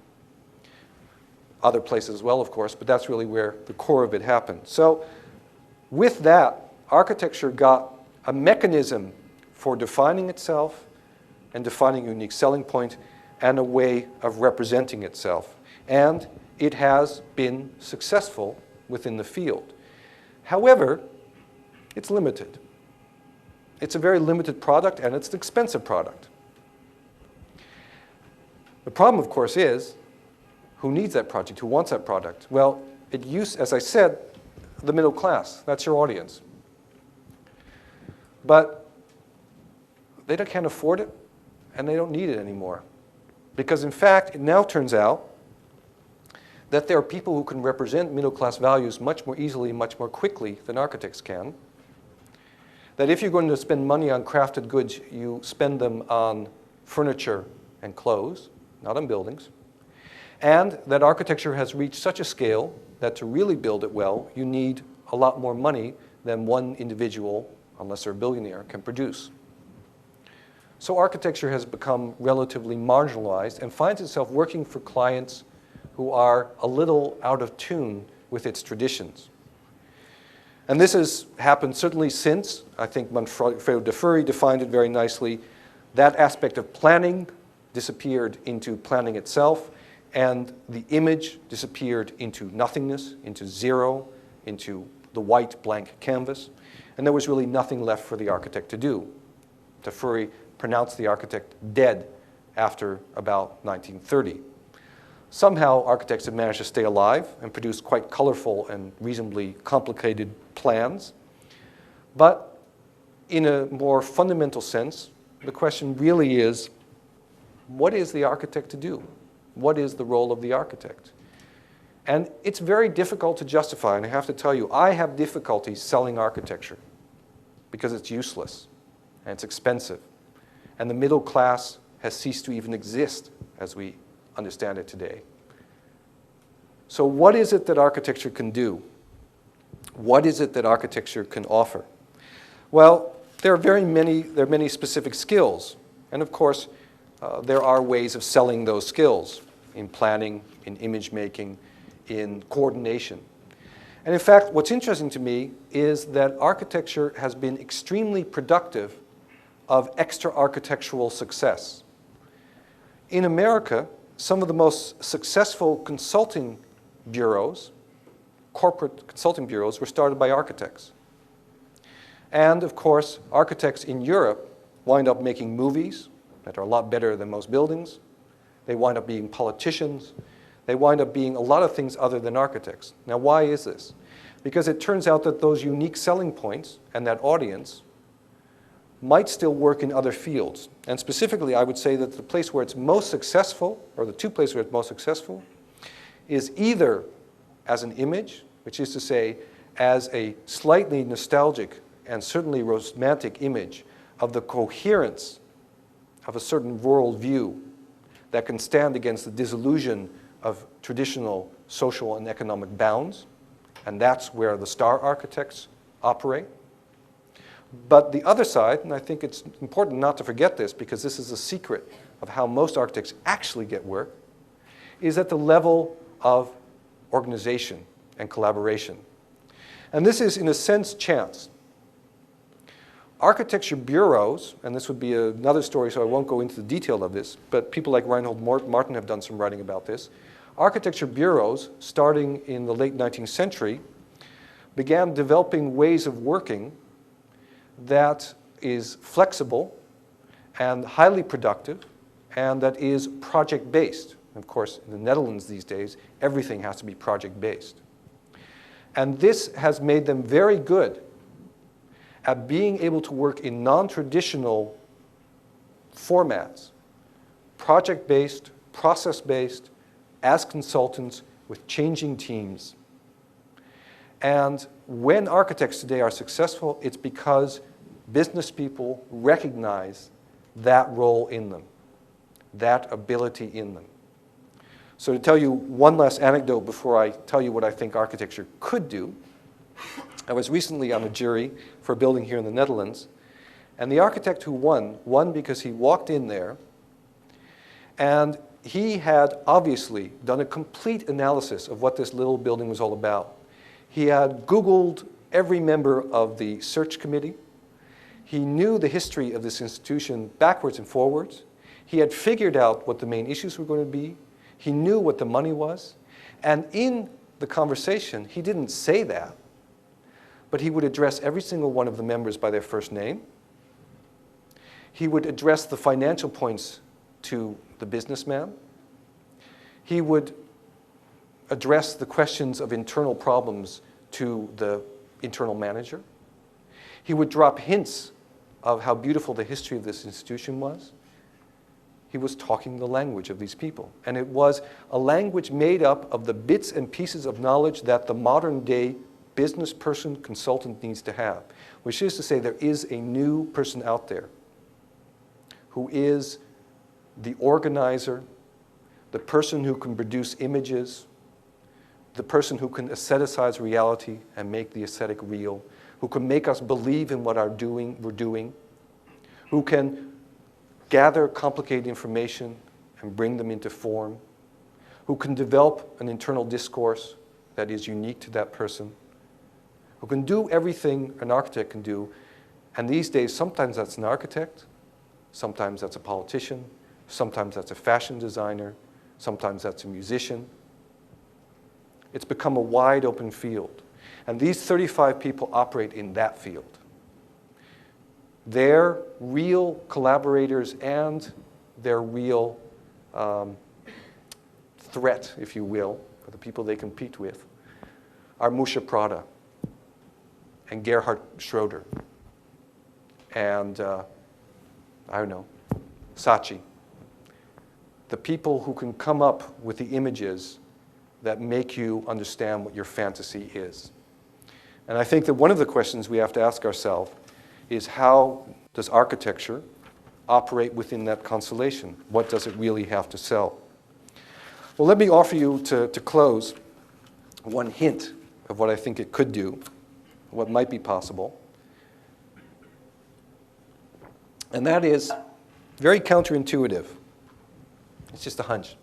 Other places as well, of course, but that's really where the core of it happened. So with that, architecture got a mechanism for defining itself and defining a unique selling point and a way of representing itself. And it has been successful within the field. However, it's limited. It's a very limited product and it's an expensive product. The problem, of course, is who needs that project, who wants that product? Well, it used, as I said, the middle class. That's your audience. But they can't afford it, and they don't need it anymore. Because in fact, it now turns out that there are people who can represent middle-class values much more easily, much more quickly than architects can. That if you're going to spend money on crafted goods, you spend them on furniture and clothes, not on buildings. And that architecture has reached such a scale that to really build it well, you need a lot more money than one individual, unless they're a billionaire, can produce. So architecture has become relatively marginalized and finds itself working for clients who are a little out of tune with its traditions. And this has happened certainly since, I think Manfredo de Furey defined it very nicely, that aspect of planning disappeared into planning itself, and the image disappeared into nothingness, into zero, into the white blank canvas, and there was really nothing left for the architect to do. De Furey pronounced the architect dead after about 1930. Somehow, architects have managed to stay alive and produce quite colorful and reasonably complicated plans. But in a more fundamental sense, the question really is, what is the architect to do? What is the role of the architect? And it's very difficult to justify, and I have to tell you, I have difficulty selling architecture because it's useless and it's expensive. And the middle class has ceased to even exist as we understand it today. So what is it that architecture can do? What is it that architecture can offer? Well, there are many specific skills. And of course, there are ways of selling those skills in planning, in image making, in coordination. And in fact, what's interesting to me is that architecture has been extremely productive of extra-architectural success. In America, some of the most successful consulting bureaus, corporate consulting bureaus, were started by architects. And of course, architects in Europe wind up making movies that are a lot better than most buildings, They wind up being politicians. They wind up being a lot of things other than architects. Now, why is this? Because it turns out that those unique selling points and that audience might still work in other fields. And specifically, I would say that the place where it's most successful, or the two places where it's most successful, is either as an image, which is to say, as a slightly nostalgic and certainly romantic image of the coherence of a certain world view that can stand against the disillusion of traditional social and economic bounds, and that's where the star architects operate. But the other side, and I think it's important not to forget this because this is a secret of how most architects actually get work, is at the level of organization and collaboration. And this is, in a sense, chance. Architecture bureaus, and this would be another story, so I won't go into the detail of this, but people like Reinhold Martin have done some writing about this. Architecture bureaus, starting in the late 19th century, began developing ways of working that is flexible and highly productive and that is project-based. Of course, in the Netherlands these days, everything has to be project-based. And this has made them very good at being able to work in non-traditional formats, project-based, process-based, as consultants with changing teams. And when architects today are successful, it's because business people recognize that role in them, that ability in them. So to tell you one last anecdote before I tell you what I think architecture could do, I was recently on a jury for a building here in the Netherlands, and the architect who won because he walked in there and he had obviously done a complete analysis of what this little building was all about. He had Googled every member of the search committee. He knew the history of this institution backwards and forwards. He had figured out what the main issues were going to be. He knew what the money was. And in the conversation, he didn't say that, but he would address every single one of the members by their first name. He would address the financial points to the businessman. He would address the questions of internal problems to the internal manager. He would drop hints of how beautiful the history of this institution was. He was talking the language of these people. And it was a language made up of the bits and pieces of knowledge that the modern day business person, consultant needs to have, which is to say there is a new person out there who is the organizer, the person who can produce images, the person who can aestheticize reality and make the aesthetic real, who can make us believe in what we're doing, who can gather complicated information and bring them into form, who can develop an internal discourse that is unique to that person, who can do everything an architect can do. And these days, sometimes that's an architect, sometimes that's a politician, sometimes that's a fashion designer, sometimes that's a musician. It's become a wide open field. And these 35 people operate in that field. They're real collaborators and they're real threat, if you will, for the people they compete with, are Musha Prada and Gerhard Schroeder and, I don't know, Saatchi. The people who can come up with the images that make you understand what your fantasy is. And I think that one of the questions we have to ask ourselves is how does architecture operate within that constellation? What does it really have to sell? Well, let me offer you, to close, one hint of what I think it could do, what might be possible. And that is very counterintuitive. It's just a hunch.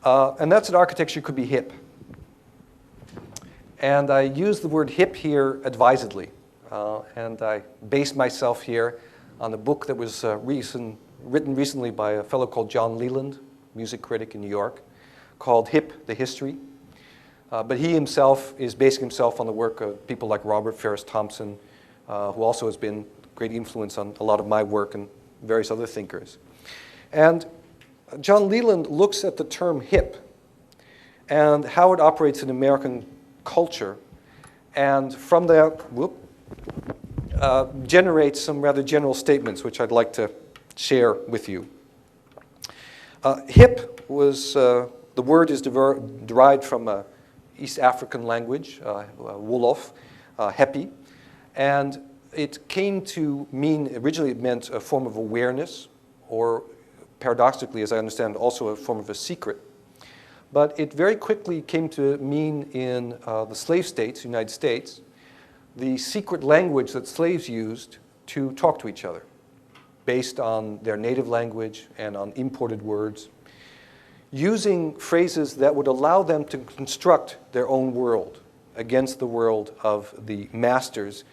And that's that architecture could be hip. And I use the word hip here advisedly. And I base myself here on a book that was written recently by a fellow called John Leland, music critic in New York, called Hip, the History. But he himself is basing himself on the work of people like Robert Ferris Thompson, who also has been a great influence on a lot of my work and various other thinkers. And John Leland looks at the term hip and how it operates in American culture, and from that, generates some rather general statements which I'd like to share with you. Hip was, the word is derived from an East African language, Wolof, Hepi, and it came to mean, originally it meant a form of awareness, or paradoxically, as I understand, also a form of a secret. But it very quickly came to mean in the slave states, United States, the secret language that slaves used to talk to each other, based on their native language and on imported words, using phrases that would allow them to construct their own world against the world of the masters,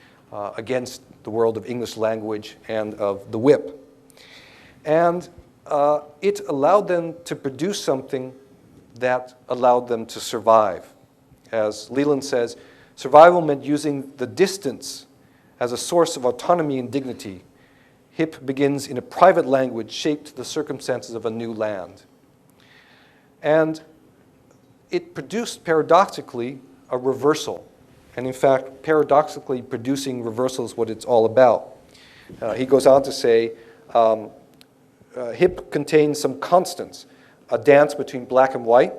against the world of English language and of the whip. And it allowed them to produce something that allowed them to survive. As Leland says, survival meant using the distance as a source of autonomy and dignity. Hip begins in a private language shaped to the circumstances of a new land. And it produced, paradoxically, a reversal. And in fact, paradoxically, producing reversal is what it's all about. He goes on to say, hip contains some constants: a dance between black and white,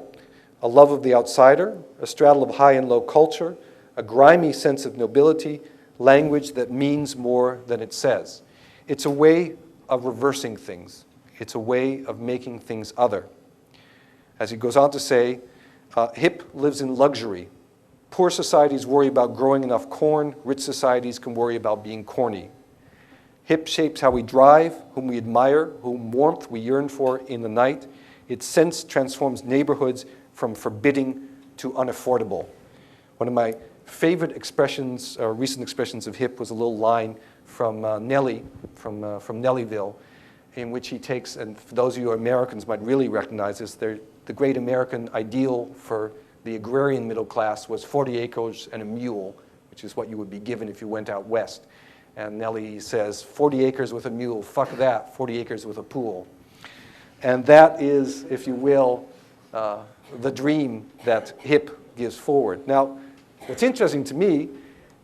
a love of the outsider, a straddle of high and low culture, a grimy sense of nobility, language that means more than it says. It's a way of reversing things. It's a way of making things other. As he goes on to say, hip lives in luxury. Poor societies worry about growing enough corn. Rich societies can worry about being corny. Hip shapes how we drive, whom we admire, whom warmth we yearn for in the night. Its sense transforms neighborhoods from forbidding to unaffordable. One of my favorite expressions, recent expressions of hip, was a little line from Nelly, from Nellyville, in which he takes, and for those of you who are Americans might really recognize this, the great American ideal for the agrarian middle class was 40 acres and a mule, which is what you would be given if you went out west. And Nelly says, 40 acres with a mule, fuck that, 40 acres with a pool. And that is, if you will, the dream that hip gives forward. Now, what's interesting to me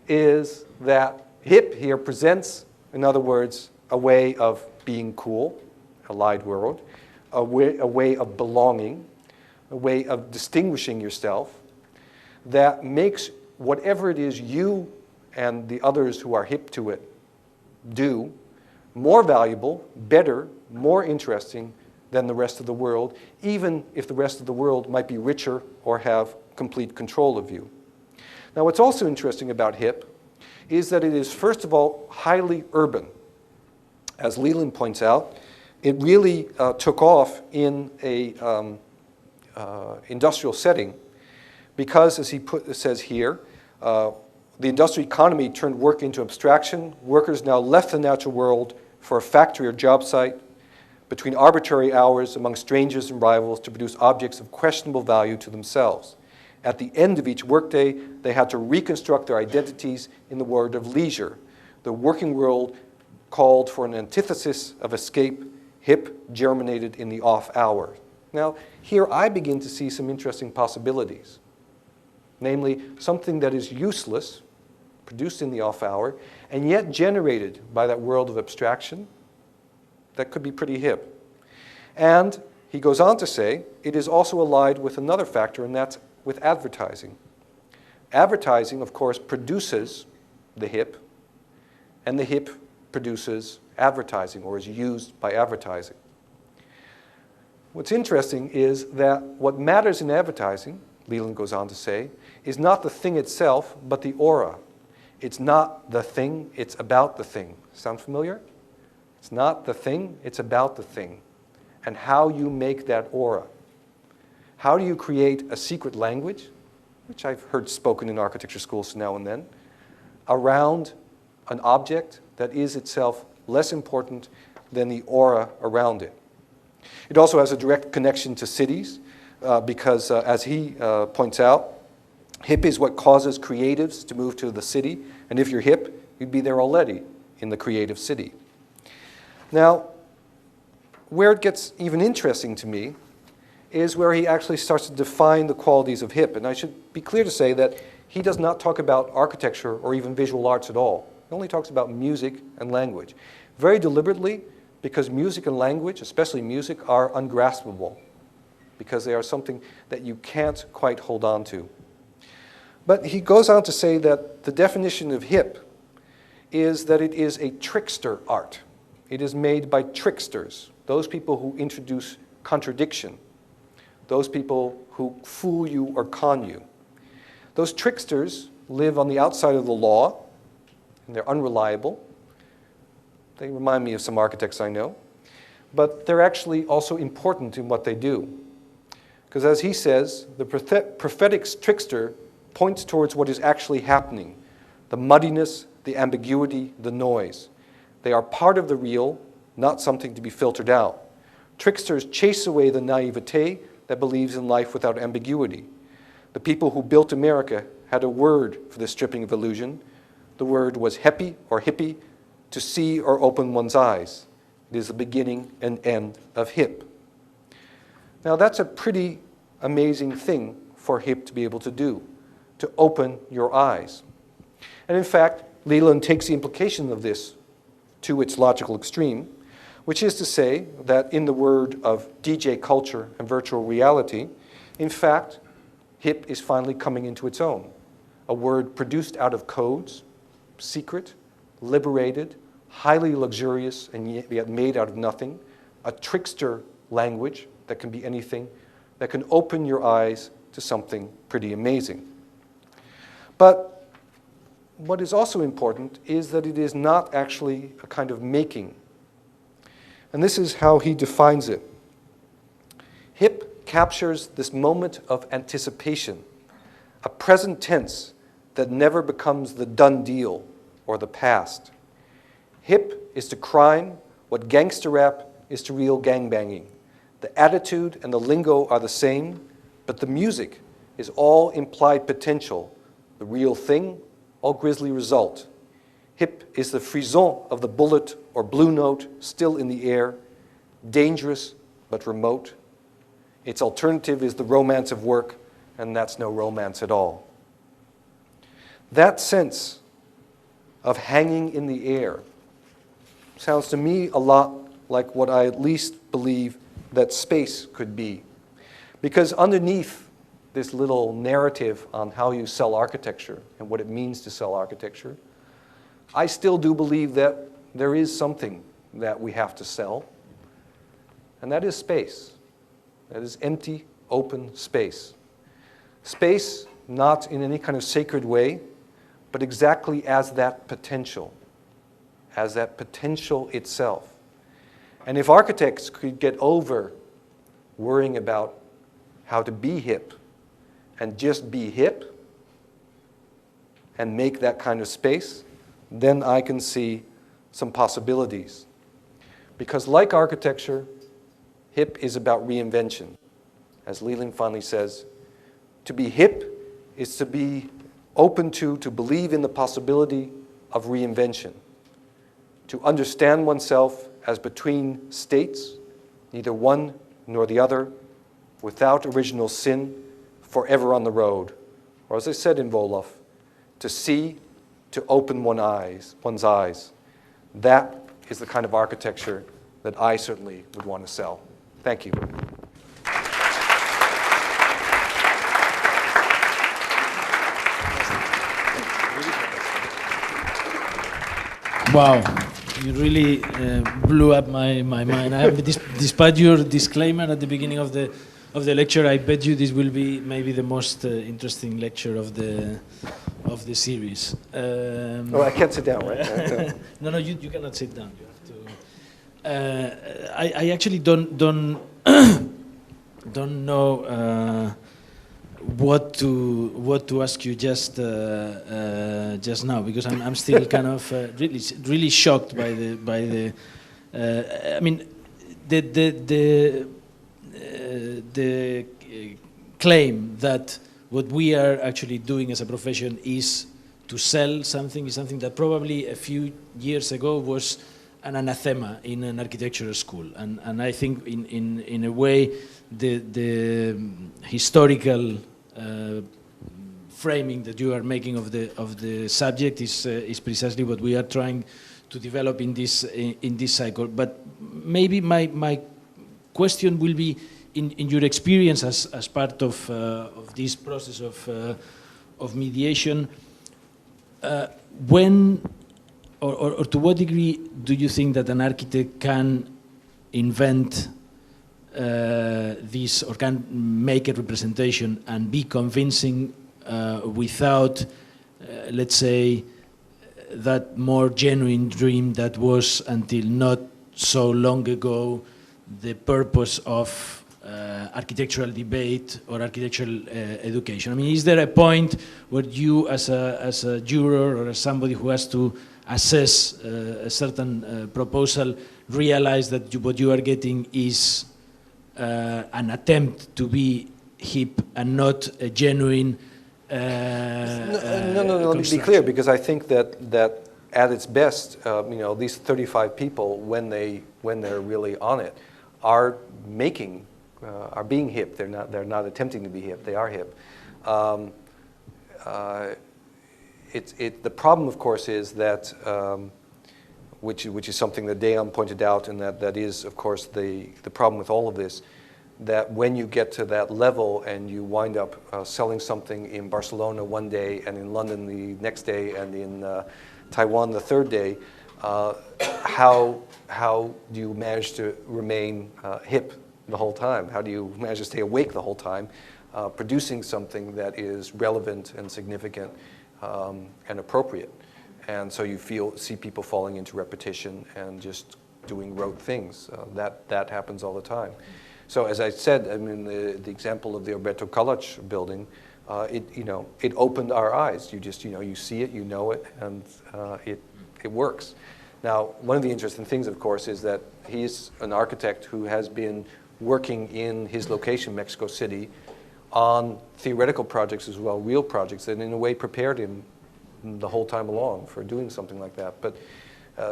is that hip here presents, in other words, a way of being cool, a lied word, a way of belonging, a way of distinguishing yourself that makes whatever it is you and the others who are hip to it do more valuable, better, more interesting than the rest of the world, even if the rest of the world might be richer or have complete control of you. Now, what's also interesting about hip is that it is, first of all, highly urban. As Leland points out, it really took off in a industrial setting because, as he says here, the industrial economy turned work into abstraction. Workers now left the natural world for a factory or job site between arbitrary hours among strangers and rivals to produce objects of questionable value to themselves. At the end of each workday, they had to reconstruct their identities in the world of leisure. The working world called for an antithesis of escape. Hip germinated in the off hour. Now, here I begin to see some interesting possibilities. Namely, something that is useless, produced in the off hour, and yet generated by that world of abstraction, that could be pretty hip. And he goes on to say, it is also allied with another factor, and that's with advertising. Advertising, of course, produces the hip, and the hip produces advertising, or is used by advertising. What's interesting is that what matters in advertising, Leland goes on to say, is not the thing itself, but the aura. It's not the thing, it's about the thing. Sound familiar? It's not the thing, it's about the thing. And how you make that aura. How do you create a secret language, which I've heard spoken in architecture schools now and then, around an object that is itself less important than the aura around it. It also has a direct connection to cities because, as he points out, hip is what causes creatives to move to the city, and if you're hip, you'd be there already in the creative city. Now, where it gets even interesting to me is where he actually starts to define the qualities of hip. And I should be clear to say that he does not talk about architecture or even visual arts at all. He only talks about music and language. Very deliberately, because music and language, especially music, are ungraspable, because they are something that you can't quite hold on to. But he goes on to say that the definition of hip is that it is a trickster art. It is made by tricksters, those people who introduce contradiction, those people who fool you or con you. Those tricksters live on the outside of the law, and they're unreliable. They remind me of some architects I know. But they're actually also important in what they do. Because as he says, the prophetic trickster points towards what is actually happening, the muddiness, the ambiguity, the noise. They are part of the real, not something to be filtered out. Tricksters chase away the naivete that believes in life without ambiguity. The people who built America had a word for the stripping of illusion. The word was heppy or hippie, to see or open one's eyes. It is the beginning and end of hip. Now that's a pretty amazing thing for hip to be able to do, to open your eyes. And in fact, Leland takes the implication of this to its logical extreme, which is to say that in the word of DJ culture and virtual reality, in fact, hip is finally coming into its own. A word produced out of codes, secret, liberated, highly luxurious, and yet made out of nothing. A trickster language that can be anything, that can open your eyes to something pretty amazing. But what is also important is that it is not actually a kind of making. And this is how he defines it. Hip captures this moment of anticipation, a present tense that never becomes the done deal or the past. Hip is to crime what gangster rap is to real gangbanging. The attitude and the lingo are the same, but the music is all implied potential, the real thing, all grisly result. Hip is the frisson of the bullet or blue note still in the air, dangerous but remote. Its alternative is the romance of work, and that's no romance at all. That sense of hanging in the air sounds to me a lot like what I at least believe that space could be. Because underneath this little narrative on how you sell architecture and what it means to sell architecture, I still do believe that there is something that we have to sell, and that is space. That is empty, open space. Space not in any kind of sacred way, but exactly as that potential itself. And if architects could get over worrying about how to be hip and just be hip and make that kind of space, then I can see some possibilities. Because like architecture, hip is about reinvention. As Leland finally says, to be hip is to be open to believe in the possibility of reinvention, to understand oneself as between states, neither one nor the other, without original sin, forever on the road. Or as I said in Wolof, to see, to open one's eyes. That is the kind of architecture that I certainly would want to sell. Thank you. Wow, you really blew up my mind. Despite your disclaimer at the beginning of the lecture, I bet you this will be maybe the most interesting lecture of the series. Oh, I can't sit down, right? No, you cannot sit down. You have to. I actually don't know what to ask you just now, because I'm still kind of really shocked by the I mean the claim that what we are actually doing as a profession is to sell something, is something that probably a few years ago was an anathema in an architecture school. And I think in a way the historical framing that you are making of the subject is precisely what we are trying to develop in this cycle. But maybe my question will be, in your experience as part of this process of mediation, when or to what degree do you think that an architect can invent this, or can make a representation and be convincing without, let's say, that more genuine dream that was until not so long ago the purpose of architectural debate or architectural education? I mean, is there a point where you, as a juror or as somebody who has to assess a certain proposal, realize that what you are getting is an attempt to be hip and not a genuine no, let me be clear, because I think that at its best, these 35 people, when they're really on it, are being hip. They're not attempting to be hip. They are hip. The problem, of course, is that which is something that Dejan pointed out, and that is, of course, the problem with all of this, that when you get to that level and you wind up selling something in Barcelona one day and in London the next day and in Taiwan the third day, how do you manage to remain hip the whole time? How do you manage to stay awake the whole time, producing something that is relevant and significant and appropriate? And so you see people falling into repetition and just doing rote things. That happens all the time. So as I said, I mean, the example of the Alberto College building, it opened our eyes. You see it, you know it, and it works. Now, one of the interesting things, of course, is that he's an architect who has been working in his location, Mexico City, on theoretical projects as well, real projects, that in a way prepared him the whole time along for doing something like that. But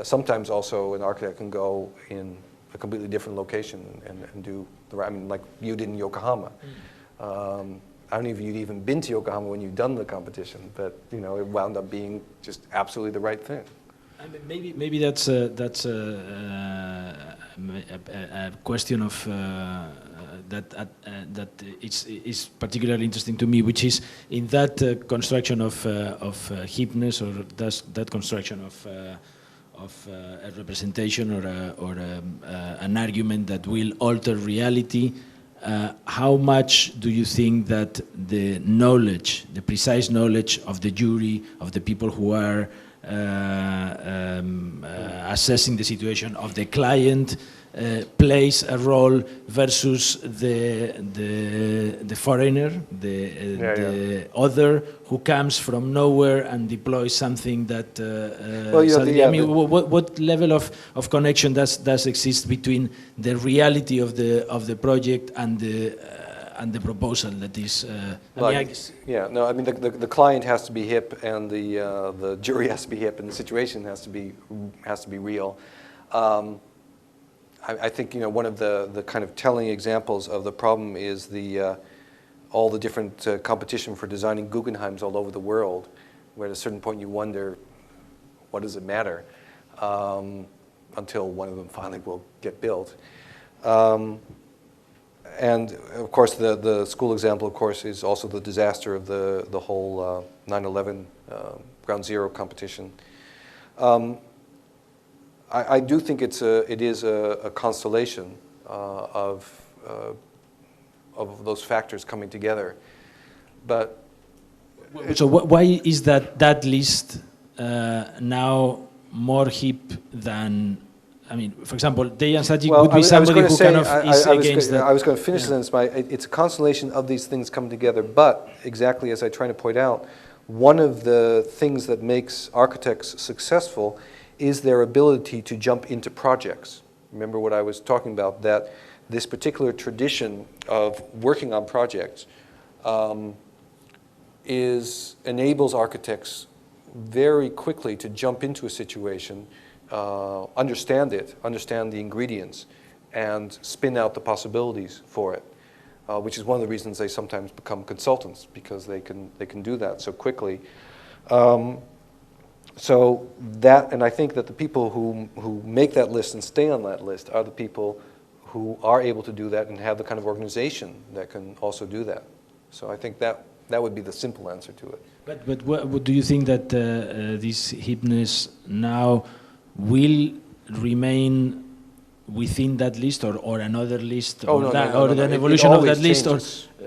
sometimes also an architect can go in a completely different location and do the right, I mean, like you did in Yokohama. I don't know if you'd even been to Yokohama when you'd done the competition, but it wound up being just absolutely the right thing. I mean, maybe that's a question of that is particularly interesting to me, which is in that construction of hipness, or that construction of a representation or an argument that will alter reality. How much do you think that the knowledge, the precise knowledge of the jury, of the people who are assessing the situation of the client, plays a role versus the foreigner, the other who comes from nowhere and deploys something that what level of connection does exist between the reality of the project and the proposal that is the client has to be hip, and the jury has to be hip, and the situation has to be real. I think one of the kind of telling examples of the problem is all the different competition for designing Guggenheims all over the world, where at a certain point you wonder, what does it matter, until one of them finally will get built. And of course, the school example, of course, is also the disaster of the whole 9/11 Ground Zero competition. I do think it is a constellation of those factors coming together, but so why is that list now more hip than? I mean, for example, Dejan Sajic would be somebody who kind of is against that. I was going to finish this by, it's a constellation of these things coming together, but exactly as I try to point out, one of the things that makes architects successful is their ability to jump into projects. Remember what I was talking about, that this particular tradition of working on projects enables architects very quickly to jump into a situation understand it, understand the ingredients, and spin out the possibilities for it, which is one of the reasons they sometimes become consultants, because they can do that so quickly. So that, and I think that the people who make that list and stay on that list are the people who are able to do that and have the kind of organization that can also do that. So I think that would be the simple answer to it. But what do you think that this hipness now will remain within that list, or another list, or an evolution of that list, or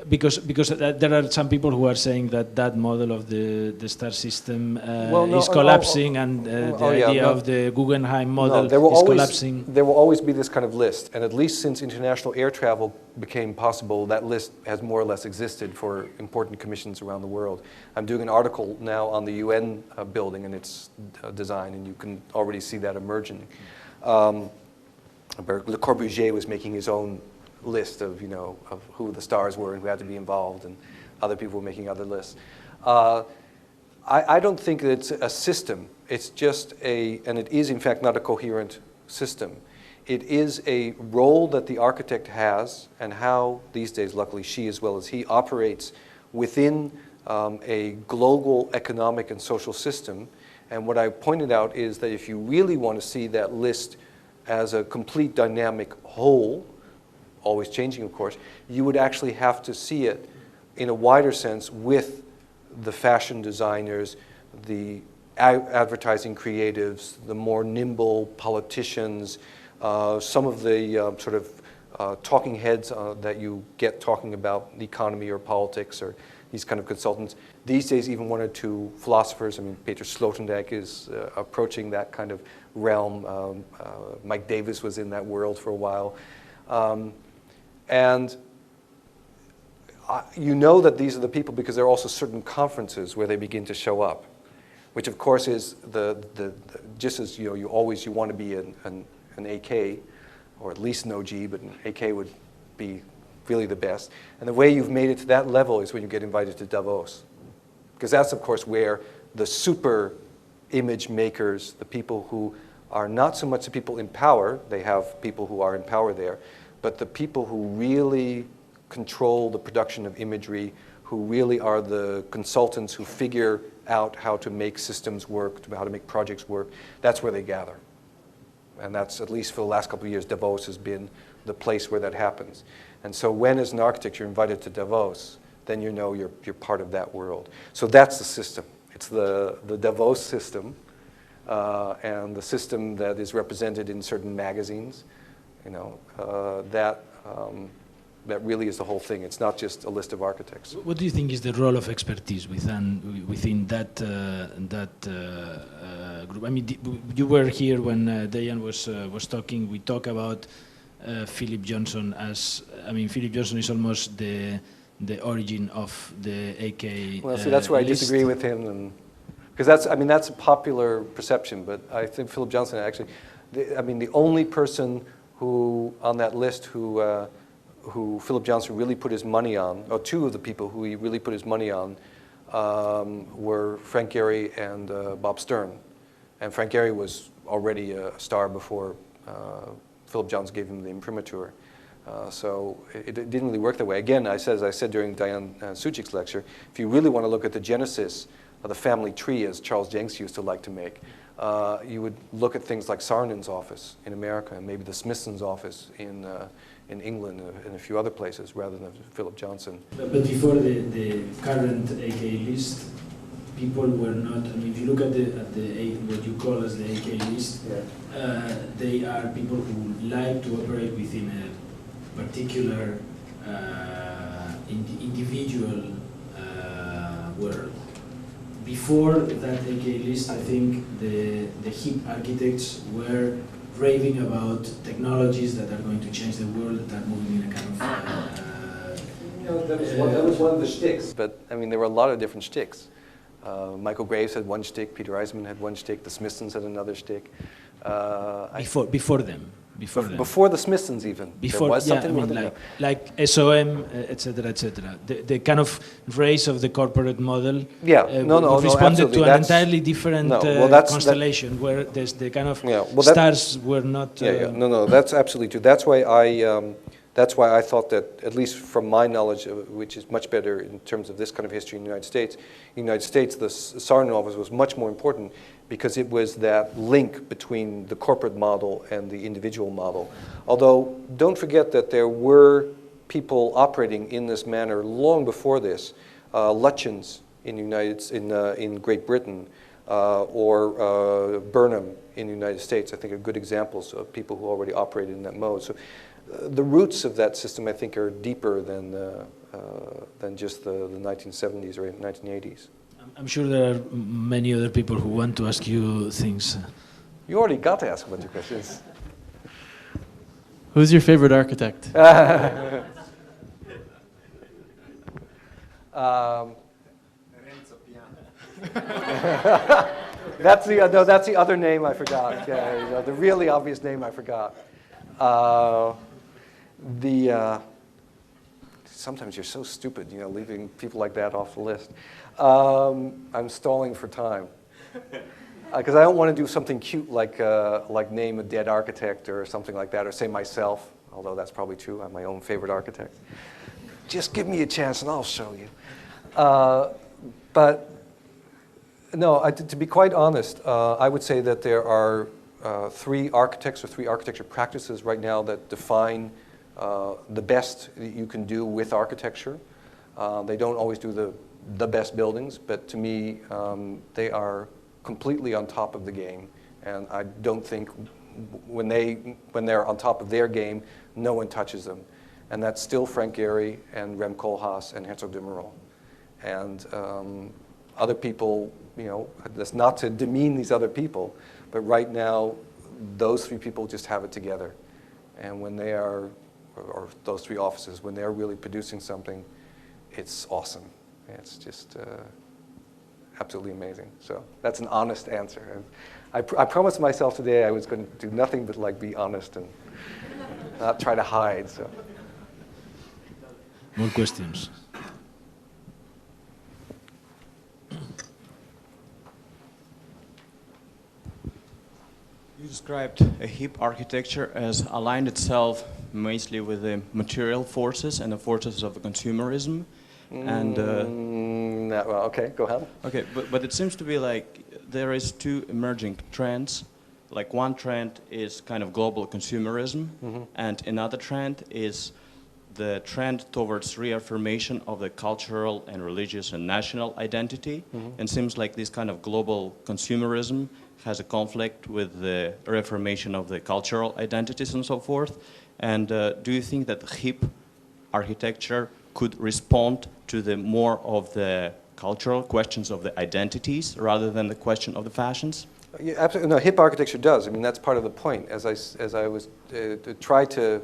because there are some people who are saying that model of the star system is collapsing, and the idea of the Guggenheim model is collapsing. There will always be this kind of list, and at least since international air travel became possible, that list has more or less existed for important commissions around the world. I'm doing an article now on the UN building and its design, and you can already see that emerging. Le Corbusier was making his own list of who the stars were and who had to be involved, and other people were making other lists. I don't think that it's a system. It's just and it is in fact not a coherent system. It is a role that the architect has, and how these days, luckily, she as well as he operates within a global economic and social system. And what I pointed out is that if you really want to see that list as a complete dynamic whole, always changing of course, you would actually have to see it in a wider sense with the fashion designers, the advertising creatives, the more nimble politicians, some of the sort of talking heads that you get talking about the economy or politics, or these kind of consultants. These days, even one or two philosophers. I mean, Peter Sloterdijk is approaching that kind of realm. Mike Davis was in that world for a while. And you know that these are the people because there are also certain conferences where they begin to show up, which of course is just as you want to be an AK, or at least an OG, but an AK would be really the best. And the way you've made it to that level is when you get invited to Davos, because that's of course where the super image makers, the people who are not so much the people in power, they have people who are in power there, but the people who really control the production of imagery, who really are the consultants who figure out how to make systems work, how to make projects work, that's where they gather. And that's, at least for the last couple of years, Davos has been the place where that happens. And so when, as an architect, you're invited to Davos, then you know you're part of that world. So that's the system. It's the Davos system, and the system that is represented in certain magazines, that really is the whole thing. It's not just a list of architects. What do you think is the role of expertise within that group? I mean, you were here when Dayan was talking. We talk about Philip Johnson as, Philip Johnson is almost the origin of the AK. Well, see, that's where I disagree with him, because that's a popular perception. But I think Philip Johnson actually, the only person who on that list who Philip Johnson really put his money on, or two of the people who he really put his money on, were Frank Gehry and Bob Stern. And Frank Gehry was already a star before Philip Johnson gave him the imprimatur. So it didn't really work that way. Again, as I said during Diane Suchik's lecture, if you really want to look at the genesis of the family tree, as Charles Jenks used to like to make, you would look at things like Saarinen office in America, and maybe the Smithson's office in England and a few other places, rather than Philip Johnson. But before the current AK list, people were not. If you look at what you call as the AK list, they are people who like to operate within a particular individual world. Before that AK list, I think the hip architects were raving about technologies that are going to change the world, that are moving in a kind of... that was one of the shticks. But, there were a lot of different shticks. Michael Graves had one shtick, Peter Eisman had one shtick, the Smithsons had another shtick. Before them? Before them. Before the Smithsons even. Before, there was yeah, I something mean, with like SOM, etc., etc. The kind of race of the corporate model. Yeah, responded absolutely. to an entirely different constellation where there's the kind of stars were not. That's absolutely true. That's why I thought that, at least from my knowledge, which is much better in terms of this kind of history in the United States, the Tsar novels was much more important because it was that link between the corporate model and the individual model. Although, don't forget that there were people operating in this manner long before this. Lutyens in Great Britain, or Burnham in the United States, I think are good examples of people who already operated in that mode. So the roots of that system, I think, are deeper than just the 1970s or 1980s. I'm sure there are many other people who want to ask you things. You already got to ask a bunch of questions. Who's your favorite architect? That's the other name I forgot. Yeah, the really obvious name I forgot. Sometimes you're so stupid, leaving people like that off the list. I'm stalling for time because I don't want to do something cute like name a dead architect or something like that, or say myself, although that's probably true. I'm my own favorite architect. Just give me a chance and I'll show you. But no, to be quite honest, I would say that there are three architects or three architecture practices right now that define the best that you can do with architecture. They don't always do the best buildings, but to me, they are completely on top of the game. And I don't think when they're on top of their game, no one touches them. And that's still Frank Gehry and Rem Koolhaas and Herzog de Meuron. And other people, that's not to demean these other people, but right now, those three people just have it together. And when they are, or those three offices, when they're really producing something, it's awesome. It's just absolutely amazing. So that's an honest answer. And I promised myself today I was going to do nothing but be honest and not try to hide. So. More questions. You described a hip architecture as aligned itself mostly with the material forces and the forces of consumerism. And well, okay, go ahead. Okay, but it seems to be like there is two emerging trends. Like one trend is kind of global consumerism, and another trend is the trend towards reaffirmation of the cultural and religious and national identity. And seems like this kind of global consumerism has a conflict with the reaffirmation of the cultural identities and so forth. And do you think that hip architecture could respond to the more of the cultural questions of the identities rather than the question of the fashions? Yeah, absolutely. No, hip architecture does. I mean, that's part of the point. As I was try to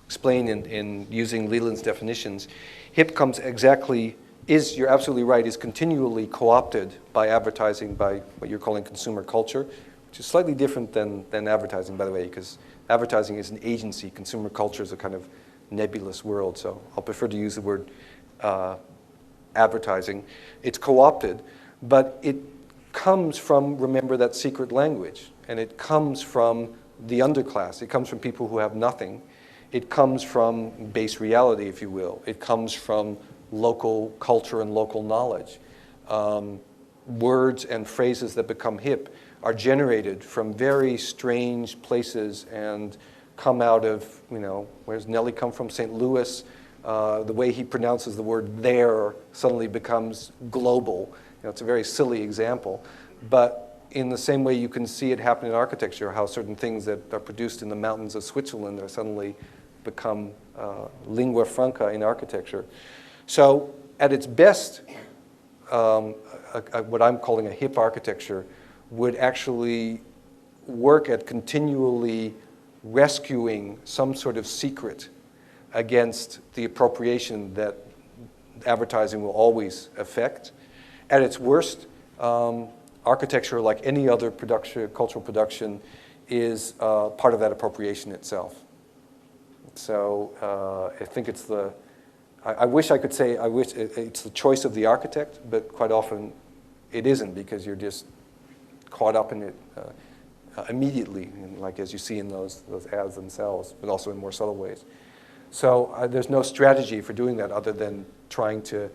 explain in using Leland's definitions, hip comes exactly, you're absolutely right, is continually co-opted by advertising, by what you're calling consumer culture, which is slightly different than advertising, by the way, because advertising is an agency. Consumer culture is a kind of nebulous world, so I'll prefer to use the word advertising. It's co-opted, but it comes from, remember, that secret language, and it comes from the underclass. It comes from people who have nothing. It comes from base reality, if you will. It comes from local culture and local knowledge. Words and phrases that become hip are generated from very strange places and come out of, where's Nelly come from? St. Louis. The way he pronounces the word there suddenly becomes global. It's a very silly example. But in the same way you can see it happen in architecture, how certain things that are produced in the mountains of Switzerland are suddenly become lingua franca in architecture. So at its best, what I'm calling a hip architecture would actually work at continually rescuing some sort of secret against the appropriation that advertising will always affect. At its worst, architecture, like any other cultural production, is part of that appropriation itself. So I think it's I wish I could say it's the choice of the architect, but quite often it isn't, because you're just caught up in it immediately, like as you see in those ads themselves, but also in more subtle ways. So there's no strategy for doing that other than trying to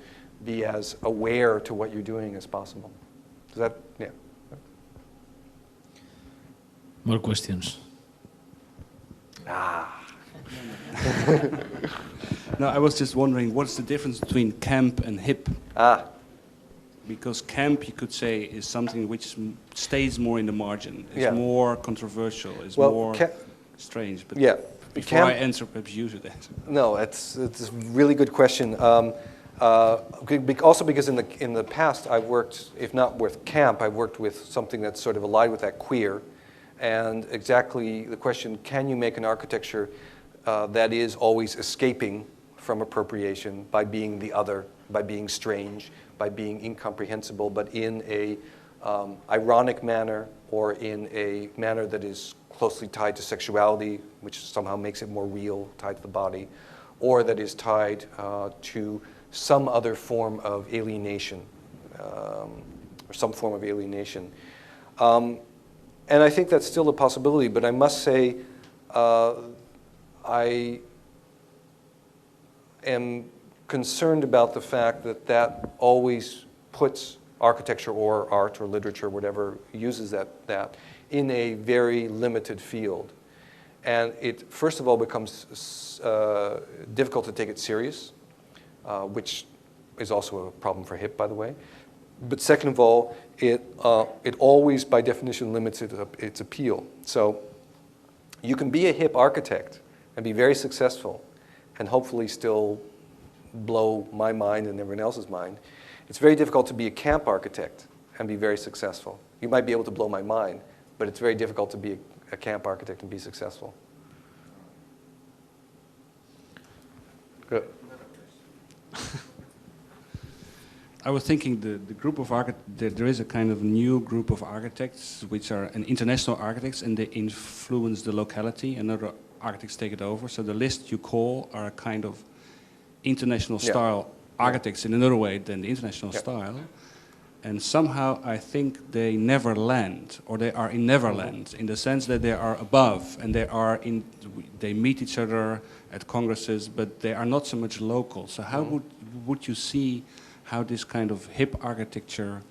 be as aware to what you're doing as possible. Does that, yeah. More questions? No, I was just wondering, what's the difference between camp and hip? Because camp, you could say, is something which stays more in the margin. It's more controversial. It's more strange. But before I answer, perhaps you should answer. No, it's a really good question. Also because in the past I've worked, if not with camp, I've worked with something that's sort of allied with that, queer. And exactly the question, can you make an architecture that is always escaping from appropriation by being the other, by being strange, by being incomprehensible, but in a ironic manner, or in a manner that is closely tied to sexuality, which somehow makes it more real, tied to the body, or that is tied to some other form of alienation, or some form of alienation. And I think that's still a possibility, but I must say I am concerned about the fact that that always puts architecture or art or literature, whatever uses that in a very limited field. And it, first of all, becomes difficult to take it serious, which is also a problem for hip, by the way. But second of all, it always, by definition, limits its appeal. So you can be a hip architect and be very successful and hopefully still blow my mind and everyone else's mind. It's very difficult to be a camp architect and be very successful. You might be able to blow my mind, but it's very difficult to be a camp architect and be successful. Good. I was thinking the group of there is a kind of new group of architects which are international architects, and they influence the locality, and other architects take it over. So the list you call are a kind of international style architects in another way than the international style. And somehow I think they never land, or they are in Neverland, in the sense that they are above, and they meet each other at congresses, but they are not so much local. So how would you see how this kind of hip architecture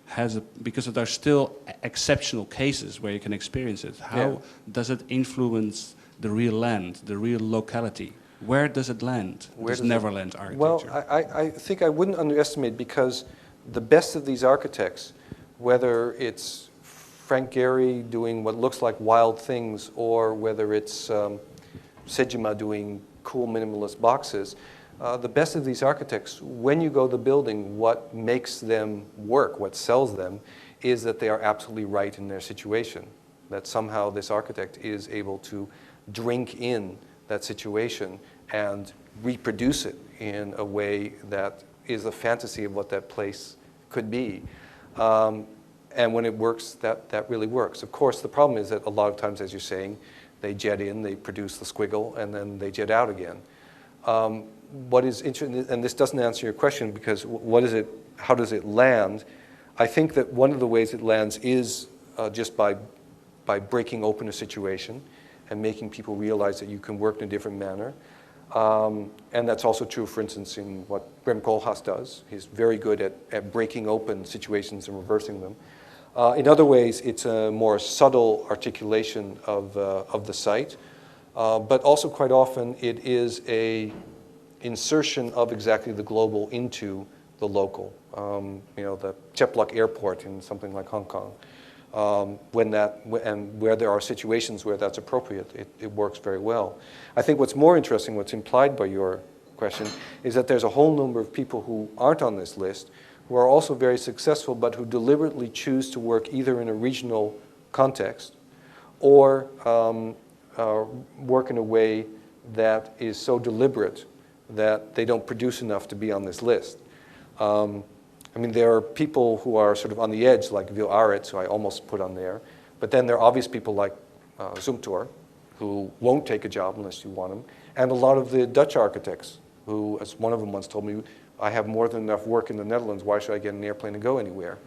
has because there are still exceptional cases where you can experience it. How does it influence the real land, the real locality? Where does it land, this Neverland architecture? Well, I think I wouldn't underestimate, because the best of these architects, whether it's Frank Gehry doing what looks like wild things, or whether it's Sejima doing cool minimalist boxes, the best of these architects, when you go to the building, what makes them work, what sells them, is that they are absolutely right in their situation. That somehow this architect is able to drink in that situation and reproduce it in a way that is a fantasy of what that place could be. And when it works, that really works. Of course, the problem is that a lot of times, as you're saying, they jet in, they produce the squiggle, and then they jet out again. What is interesting, and this doesn't answer your question, because how does it land? I think that one of the ways it lands is just by breaking open a situation and making people realize that you can work in a different manner. And that's also true, for instance, in what Rem Koolhaas does. He's very good at breaking open situations and reversing them. In other ways, it's a more subtle articulation of the site. But also quite often, it is a insertion of exactly the global into the local. The Chepluk Airport in something like Hong Kong. And where there are situations where that's appropriate, it works very well. I think what's more interesting, what's implied by your question, is that there's a whole number of people who aren't on this list who are also very successful, but who deliberately choose to work either in a regional context or work in a way that is so deliberate that they don't produce enough to be on this list. I mean, there are people who are sort of on the edge, like Wil Aritz, who I almost put on there. But then there are obvious people like Zumthor, who won't take a job unless you want them, and a lot of the Dutch architects, who, as one of them once told me, I have more than enough work in the Netherlands, why should I get an airplane and go anywhere?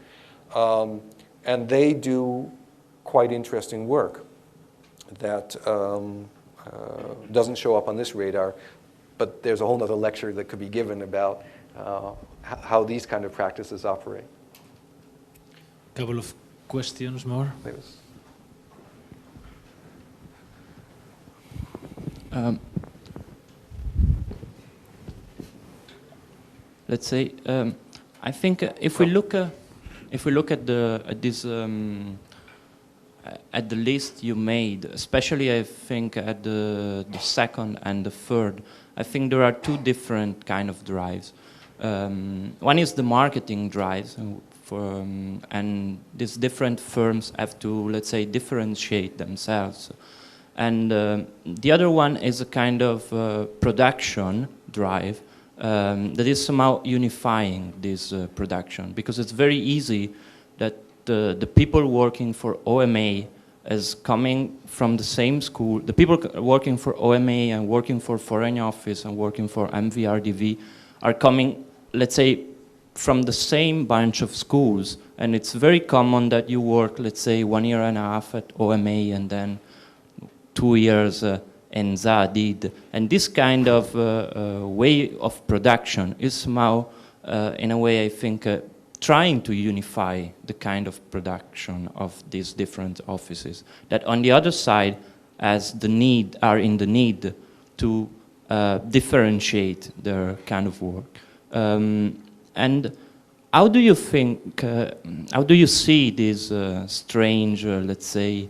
And they do quite interesting work that doesn't show up on this radar, but there's a whole other lecture that could be given about how these kind of practices operate. Couple of questions more. Let's say, I think if we look at the list you made, especially I think at the second and the third, I think there are two different kind of drives. One is the marketing drives, and these different firms have to, let's say, differentiate themselves. And the other one is a kind of production drive that is somehow unifying this production, because it's very easy that the people working for OMA as coming from the same school, the people working for OMA and working for Foreign Office and working for MVRDV are coming, let's say, from the same bunch of schools, and it's very common that you work, let's say, 1.5 years at OMA and then 2 years in Zadid. And this kind of way of production is somehow, in a way, I think, trying to unify the kind of production of these different offices. That on the other side, as the need, are in the need to differentiate their kind of work. And how do you think, how do you see this strange, let's say,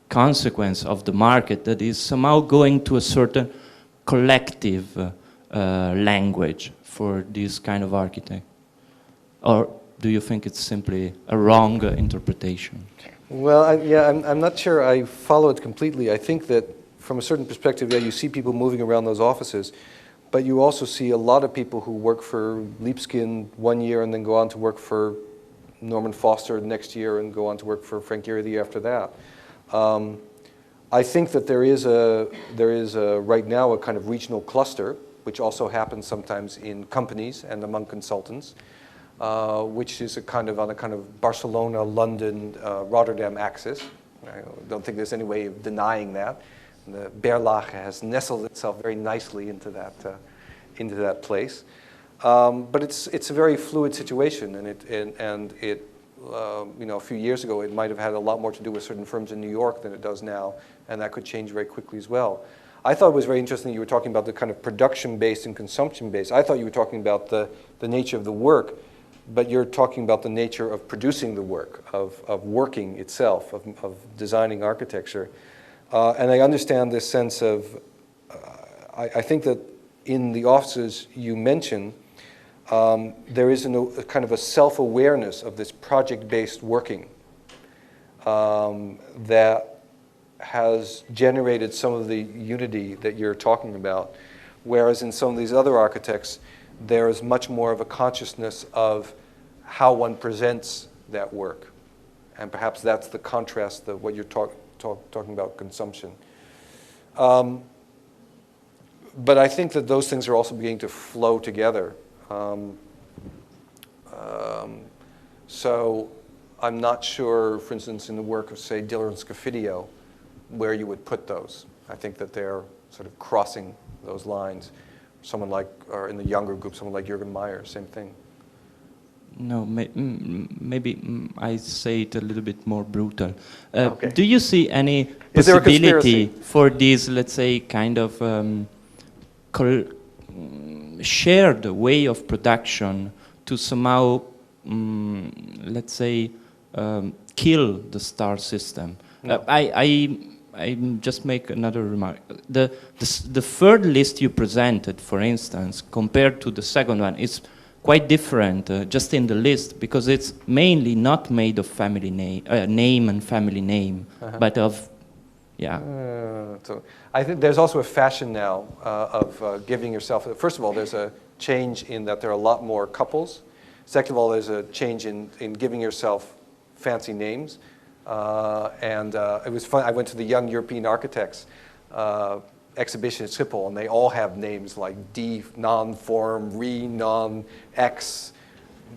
consequence of the market that is somehow going to a certain collective language for this kind of architect? Or do you think it's simply a wrong interpretation? Well, I'm not sure I follow it completely. I think that from a certain perspective, yeah, you see people moving around those offices, but you also see a lot of people who work for Lipskin 1 year and then go on to work for Norman Foster next year and go on to work for Frank Gehry the year after that. I think that there is right now a kind of regional cluster, which also happens sometimes in companies and among consultants, which is on a kind of Barcelona, London, Rotterdam axis. I don't think there's any way of denying that. The Berlage has nestled itself very nicely into that place, but it's a very fluid situation, and it a few years ago it might have had a lot more to do with certain firms in New York than it does now, and that could change very quickly as well. I thought it was very interesting you were talking about the kind of production-based and consumption-based. I thought you were talking about the nature of the work, but you're talking about the nature of producing the work, of working itself, of designing architecture. And I understand this sense of, I think that in the offices you mentioned, there is a kind of a self-awareness of this project-based working that has generated some of the unity that you're talking about, whereas in some of these other architects, there is much more of a consciousness of how one presents that work. And perhaps that's the contrast of what you're talking about consumption. But I think that those things are also beginning to flow together. So I'm not sure, for instance, in the work of, say, Diller and Scofidio, where you would put those. I think that they're sort of crossing those lines. Someone like, or in the younger group, someone like Jürgen Meyer, same thing. No, maybe I say it a little bit more brutal. Okay. Do you see any Is there a possibility conspiracy? for this, let's say, kind of shared way of production to somehow, let's say, kill the star system? No. I just make another remark. The third list you presented, for instance, compared to the second one, is quite different just in the list, because it's mainly not made of family name and family name, but of, yeah. So I think there's also a fashion now of giving yourself, first of all, there's a change in that there are a lot more couples. Second of all, there's a change in giving yourself fancy names. It was fun. I went to the Young European Architects exhibition at Schiphol, and they all have names like D non-form, Re non-X,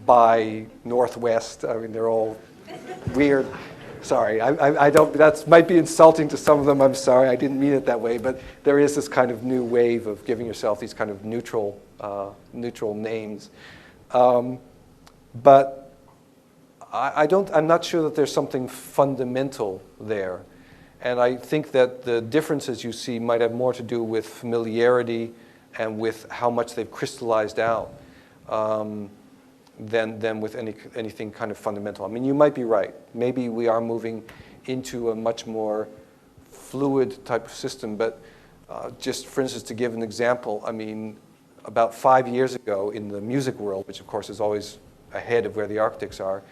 by Northwest. I mean, they're all weird. Sorry, I don't, that might be insulting to some of them. I'm sorry, I didn't mean it that way. But there is this kind of new wave of giving yourself these kind of neutral names. But I'm not sure that there's something fundamental there. And I think that the differences you see might have more to do with familiarity and with how much they've crystallized out than with anything kind of fundamental. I mean, you might be right. Maybe we are moving into a much more fluid type of system. But just for instance, to give an example, I mean, about 5 years ago in the music world, which of course is always ahead of where the architects are,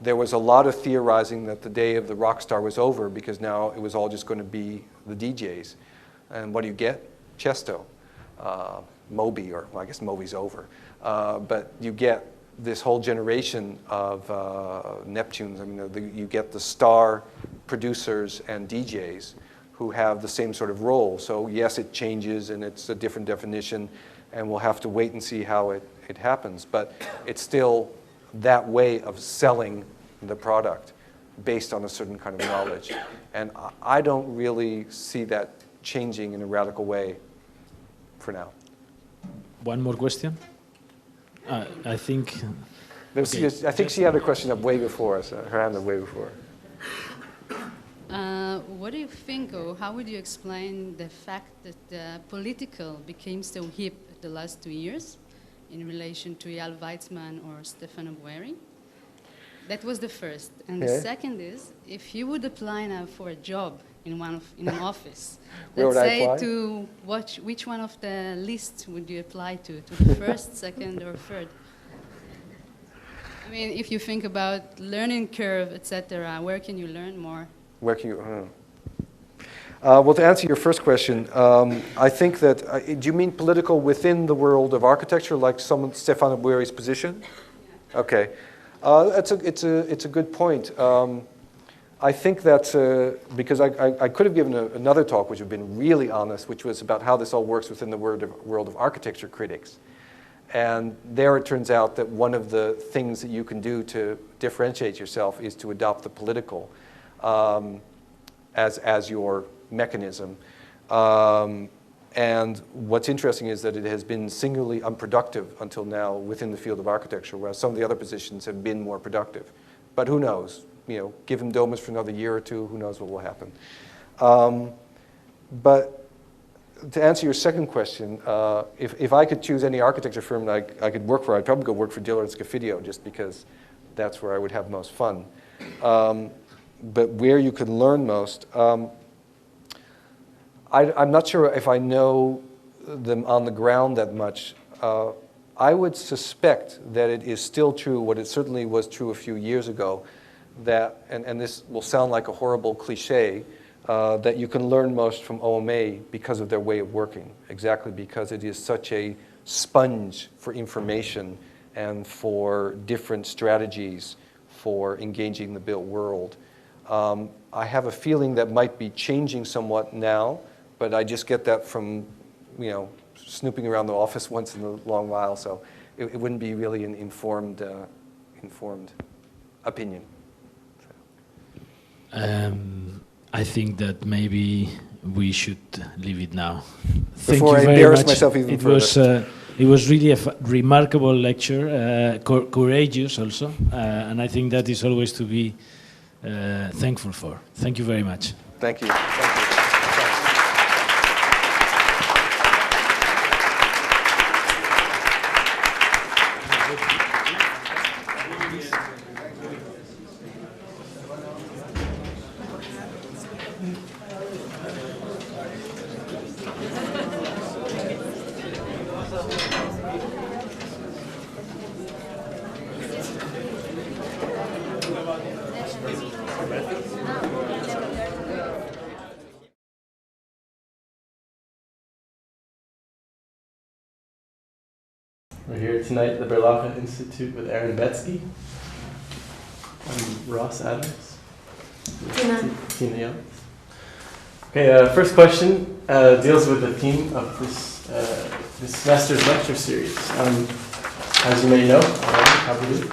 there was a lot of theorizing that the day of the rock star was over because now it was all just going to be the DJs. And what do you get? Chesto, Moby, or well, I guess Moby's over. But you get this whole generation of Neptunes. I mean, you get the star producers and DJs who have the same sort of role. So yes, it changes and it's a different definition, and we'll have to wait and see how it happens. But it's still that way of selling the product based on a certain kind of knowledge. And I don't really see that changing in a radical way for now. One more question? I think... Okay. I think she had a question up way before us, her hand up way before. What do you think, or how would you explain the fact that political became so hip the last 2 years in relation to Eyal Weizmann or Stefano Boeri? That was the first. And the second is, if you would apply now for a job in an office, let's say to which one of the lists would you apply to the first, second, or third? I mean, if you think about learning curve, etc., where can you learn more? Where can you? Well, to answer your first question, I think that, do you mean political within the world of architecture, like Stefano Boeri's position? Yeah. Okay. It's a good point. I think that, because I could have given another talk which would have been really honest, which was about how this all works within the world of architecture critics. And there it turns out that one of the things that you can do to differentiate yourself is to adopt the political as your mechanism. And what's interesting is that it has been singularly unproductive until now within the field of architecture, whereas some of the other positions have been more productive. But who knows? You know, give him Domus for another year or two, who knows what will happen. But to answer your second question, if I could choose any architecture firm that I could work for, I'd probably go work for Dillard Scofidio, just because that's where I would have most fun. But where you could learn most, I'm not sure if I know them on the ground that much. I would suspect that it is still true, what it certainly was true a few years ago, that, and this will sound like a horrible cliche, that you can learn most from OMA because of their way of working, exactly because it is such a sponge for information and for different strategies for engaging the built world. I have a feeling that might be changing somewhat now, but I just get that from, you know, snooping around the office once in a long while, so it wouldn't be really an informed opinion. I think that maybe we should leave it now. Before I embarrass myself even further. It was really a remarkable lecture, courageous also, and I think that is always to be thankful for. Thank you very much. Thank you. Thank you. We're here tonight at the Berlage Institute with Aaron Betsky. I'm Ross Adams. Tina, yeah. Okay, first question deals with the theme of this semester's lecture series. As you may know, probably,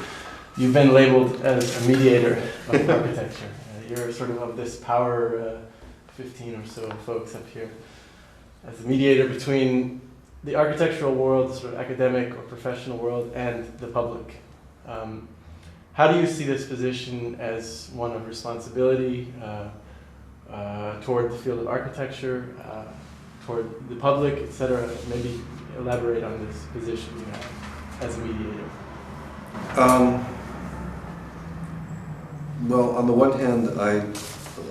you've been labeled as a mediator of architecture. You're sort of this power, 15 or so folks up here, as a mediator between the architectural world, the sort of academic or professional world, and the public. How do you see this position as one of responsibility toward the field of architecture, toward the public, etc.? Maybe elaborate on this position you have as a mediator. Well, on the one hand,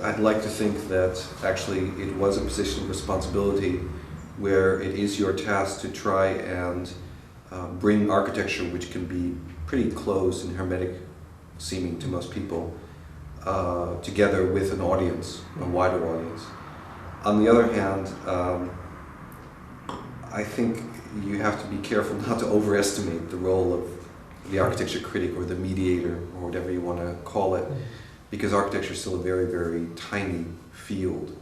I'd like to think that actually it was a position of responsibility where it is your task to try and bring architecture, which can be pretty closed and hermetic seeming to most people, together with an audience, a wider audience. On the other hand, I think you have to be careful not to overestimate the role of the architecture critic or the mediator or whatever you want to call it, because architecture is still a very, very tiny field.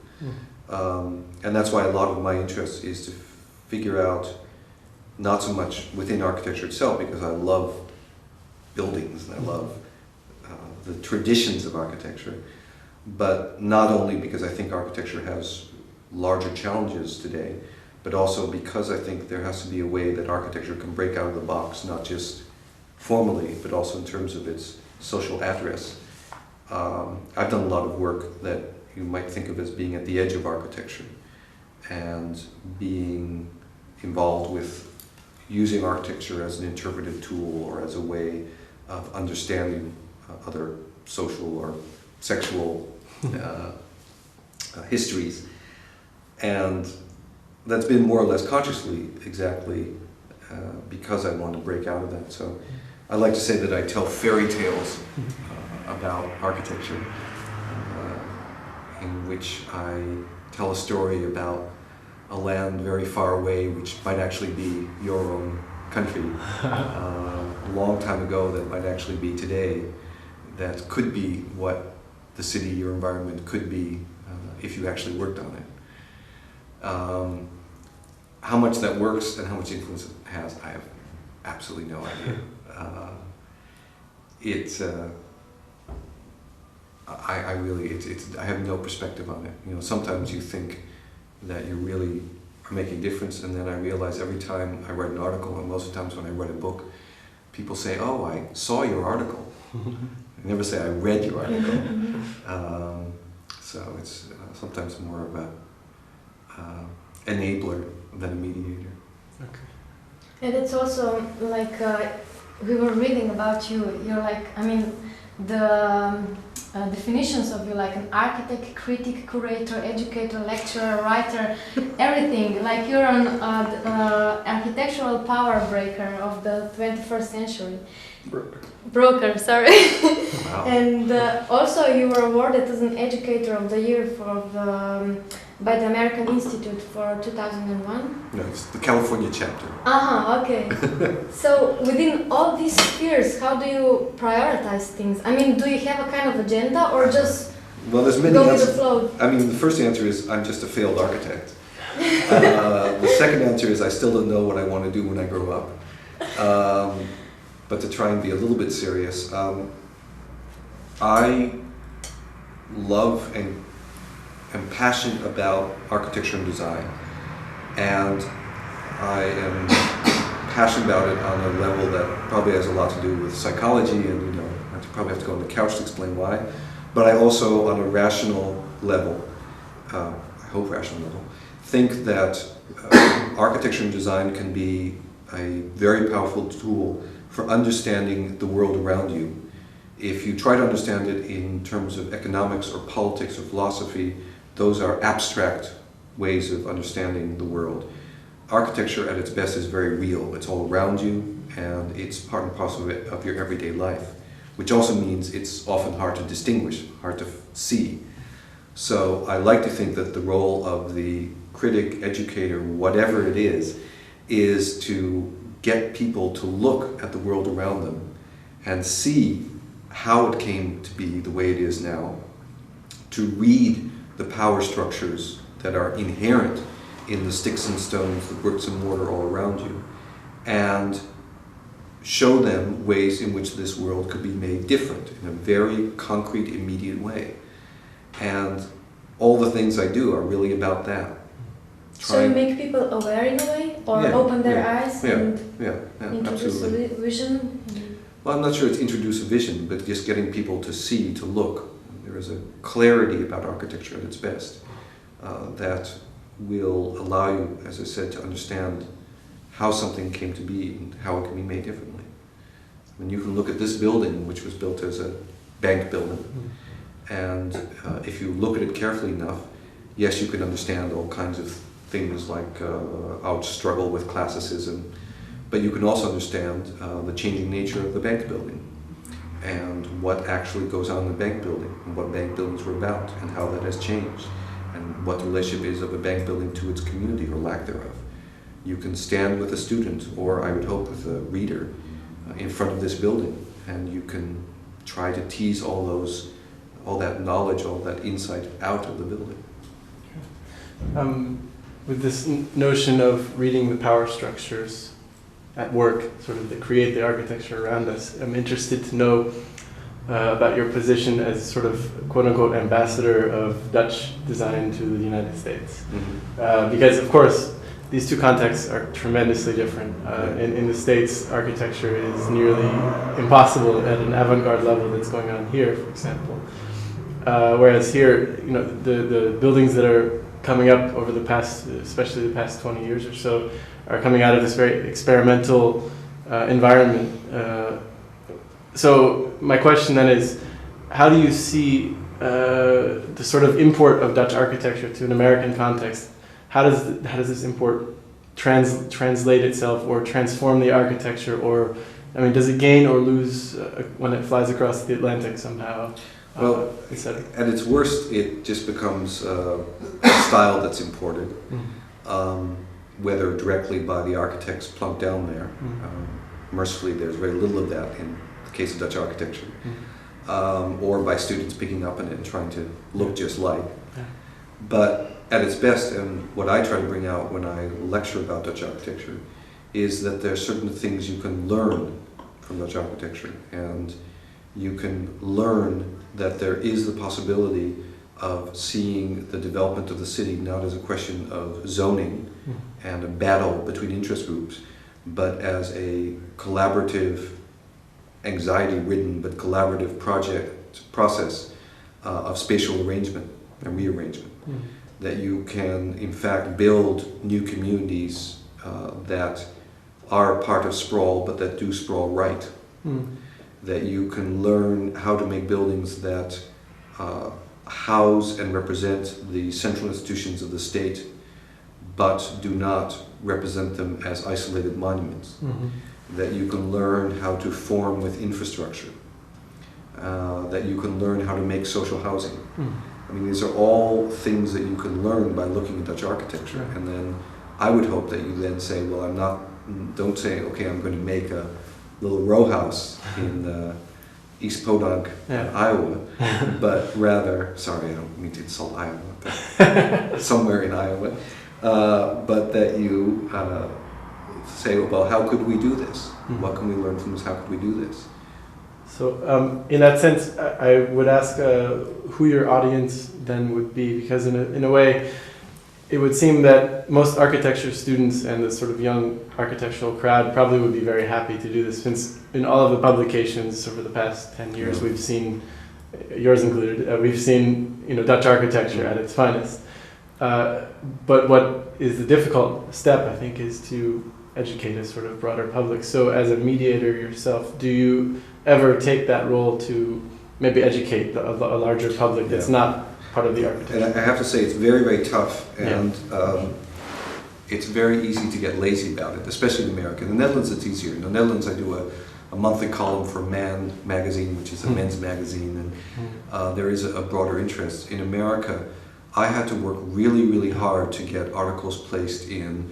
And that's why a lot of my interest is to figure out, not so much within architecture itself, because I love buildings and I love the traditions of architecture, but not only because I think architecture has larger challenges today, but also because I think there has to be a way that architecture can break out of the box, not just formally, but also in terms of its social address. I've done a lot of work that you might think of as being at the edge of architecture and being involved with using architecture as an interpretive tool or as a way of understanding other social or sexual histories. And that's been more or less consciously exactly because I want to break out of that. So I like to say that I tell fairy tales about architecture, in which I tell a story about a land very far away, which might actually be your own country, a long time ago that might actually be today, that could be what the city, your environment could be if you actually worked on it. How much that works and how much influence it has, I have absolutely no idea. I have no perspective on it. You know, sometimes you think that you really are making a difference, and then I realize every time I write an article, and most of the times when I write a book, people say, "Oh, I saw your article." They never say, "I read your article." So it's sometimes more of a enabler than a mediator. Okay. And it's also like we were reading about you. You're like, I mean, the definitions of you, like an architect, critic, curator, educator, lecturer, writer, everything. Like you're an architectural power breaker of the 21st century. Broker, sorry. Wow. And also you were awarded as an Educator of the Year by the American Institute for 2001. No, it's the California chapter. Okay. So within all these spheres, how do you prioritize things? I mean, do you have a kind of agenda or just there's many go with answers. the flow? I mean, the first answer is I'm just a failed architect. The second answer is I still don't know what I want to do when I grow up. But to try and be a little bit serious, I love and am passionate about architecture and design, and I am passionate about it on a level that probably has a lot to do with psychology, and I probably have to go on the couch to explain why, but I also, on a rational level, I hope rational level, think that architecture and design can be a very powerful tool for understanding the world around you. If you try to understand it in terms of economics or politics or philosophy, those are abstract ways of understanding the world. Architecture at its best is very real. It's all around you, and it's part and parcel of your everyday life, which also means it's often hard to distinguish, hard to see. So I like to think that the role of the critic, educator, whatever it is to get people to look at the world around them and see how it came to be the way it is now, to read the power structures that are inherent in the sticks and stones, the bricks and mortar all around you, and show them ways in which this world could be made different in a very concrete, immediate way. And all the things I do are really about that. So you make people aware in a way, or open their eyes and introduce absolutely. a vision? Well, I'm not sure it's introduce a vision, but just getting people to see, to look. There is a clarity about architecture at its best that will allow you, as I said, to understand how something came to be and how it can be made differently. I mean, you can look at this building, which was built as a bank building, and if you look at it carefully enough, yes, you can understand all kinds of things like our struggle with classicism, but you can also understand the changing nature of the bank building and what actually goes on in the bank building and what bank buildings were about and how that has changed and what the relationship is of a bank building to its community or lack thereof. You can stand with a student, or I would hope with a reader, in front of this building, and you can try to tease all that knowledge, all that insight out of the building. With this notion of reading the power structures at work, sort of that create the architecture around us, I'm interested to know about your position as sort of quote-unquote ambassador of Dutch design to the United States. Because of course, these two contexts are tremendously different. In the States, architecture is nearly impossible at an avant-garde level that's going on here, for example. Whereas here, you know, the buildings that are coming up over the past, especially the past 20 years or so, are coming out of this very experimental environment. So my question then is, how do you see the sort of import of Dutch architecture to an American context? How does this import translate itself or transform the architecture, or I mean, does it gain or lose when it flies across the Atlantic somehow? Well, at its worst, it just becomes a style that's imported, whether directly by the architects plunked down there. Mercifully, there's very little of that in the case of Dutch architecture, or by students picking up on it and trying to look just like. But at its best, and what I try to bring out when I lecture about Dutch architecture, is that there are certain things you can learn from Dutch architecture, and you can learn that there is the possibility of seeing the development of the city not as a question of zoning and a battle between interest groups, but as a collaborative, anxiety-ridden but collaborative process of spatial arrangement and rearrangement. That you can, in fact, build new communities that are part of sprawl, but that do sprawl right. That you can learn how to make buildings that house and represent the central institutions of the state, but do not represent them as isolated monuments. That you can learn how to form with infrastructure. That you can learn how to make social housing. I mean, these are all things that you can learn by looking at Dutch architecture. And then I would hope that you then say, well, don't say, okay, I'm going to make a little row house in East Podunk, Iowa, but rather, sorry, I don't mean to insult Iowa, but somewhere in Iowa, but that you say, well, how could we do this? What can we learn from this? How could we do this? So in that sense, I would ask who your audience then would be, because in a way, it would seem that most architecture students and the sort of young architectural crowd probably would be very happy to do this, since in all of the publications over the past 10 years, we've seen, yours included, we've seen Dutch architecture at its finest. But what is the difficult step, I think, is to educate a sort of broader public. So as a mediator yourself, do you ever take that role to maybe educate a larger public that's not part of the architecture? And I have to say it's very, very tough, and it's very easy to get lazy about it, especially in America. In the Netherlands it's easier. In the Netherlands I do a monthly column for Man magazine, which is a men's magazine, and there is a broader interest. In America, I had to work really, really hard to get articles placed in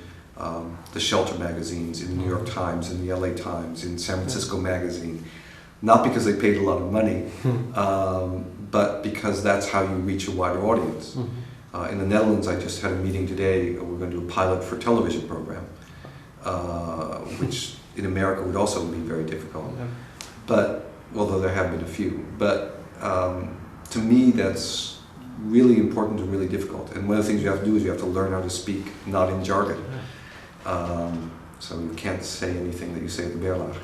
the Shelter magazines, in the New York Times, in the LA Times, in San Francisco magazine. Not because they paid a lot of money, but because that's how you reach a wider audience. In the Netherlands, I just had a meeting today. We're going to do a pilot for a television program, which in America would also be very difficult. But although there have been a few, but to me that's really important and really difficult. And one of the things you have to do is you have to learn how to speak not in jargon. So you can't say anything that you say at the Berlage.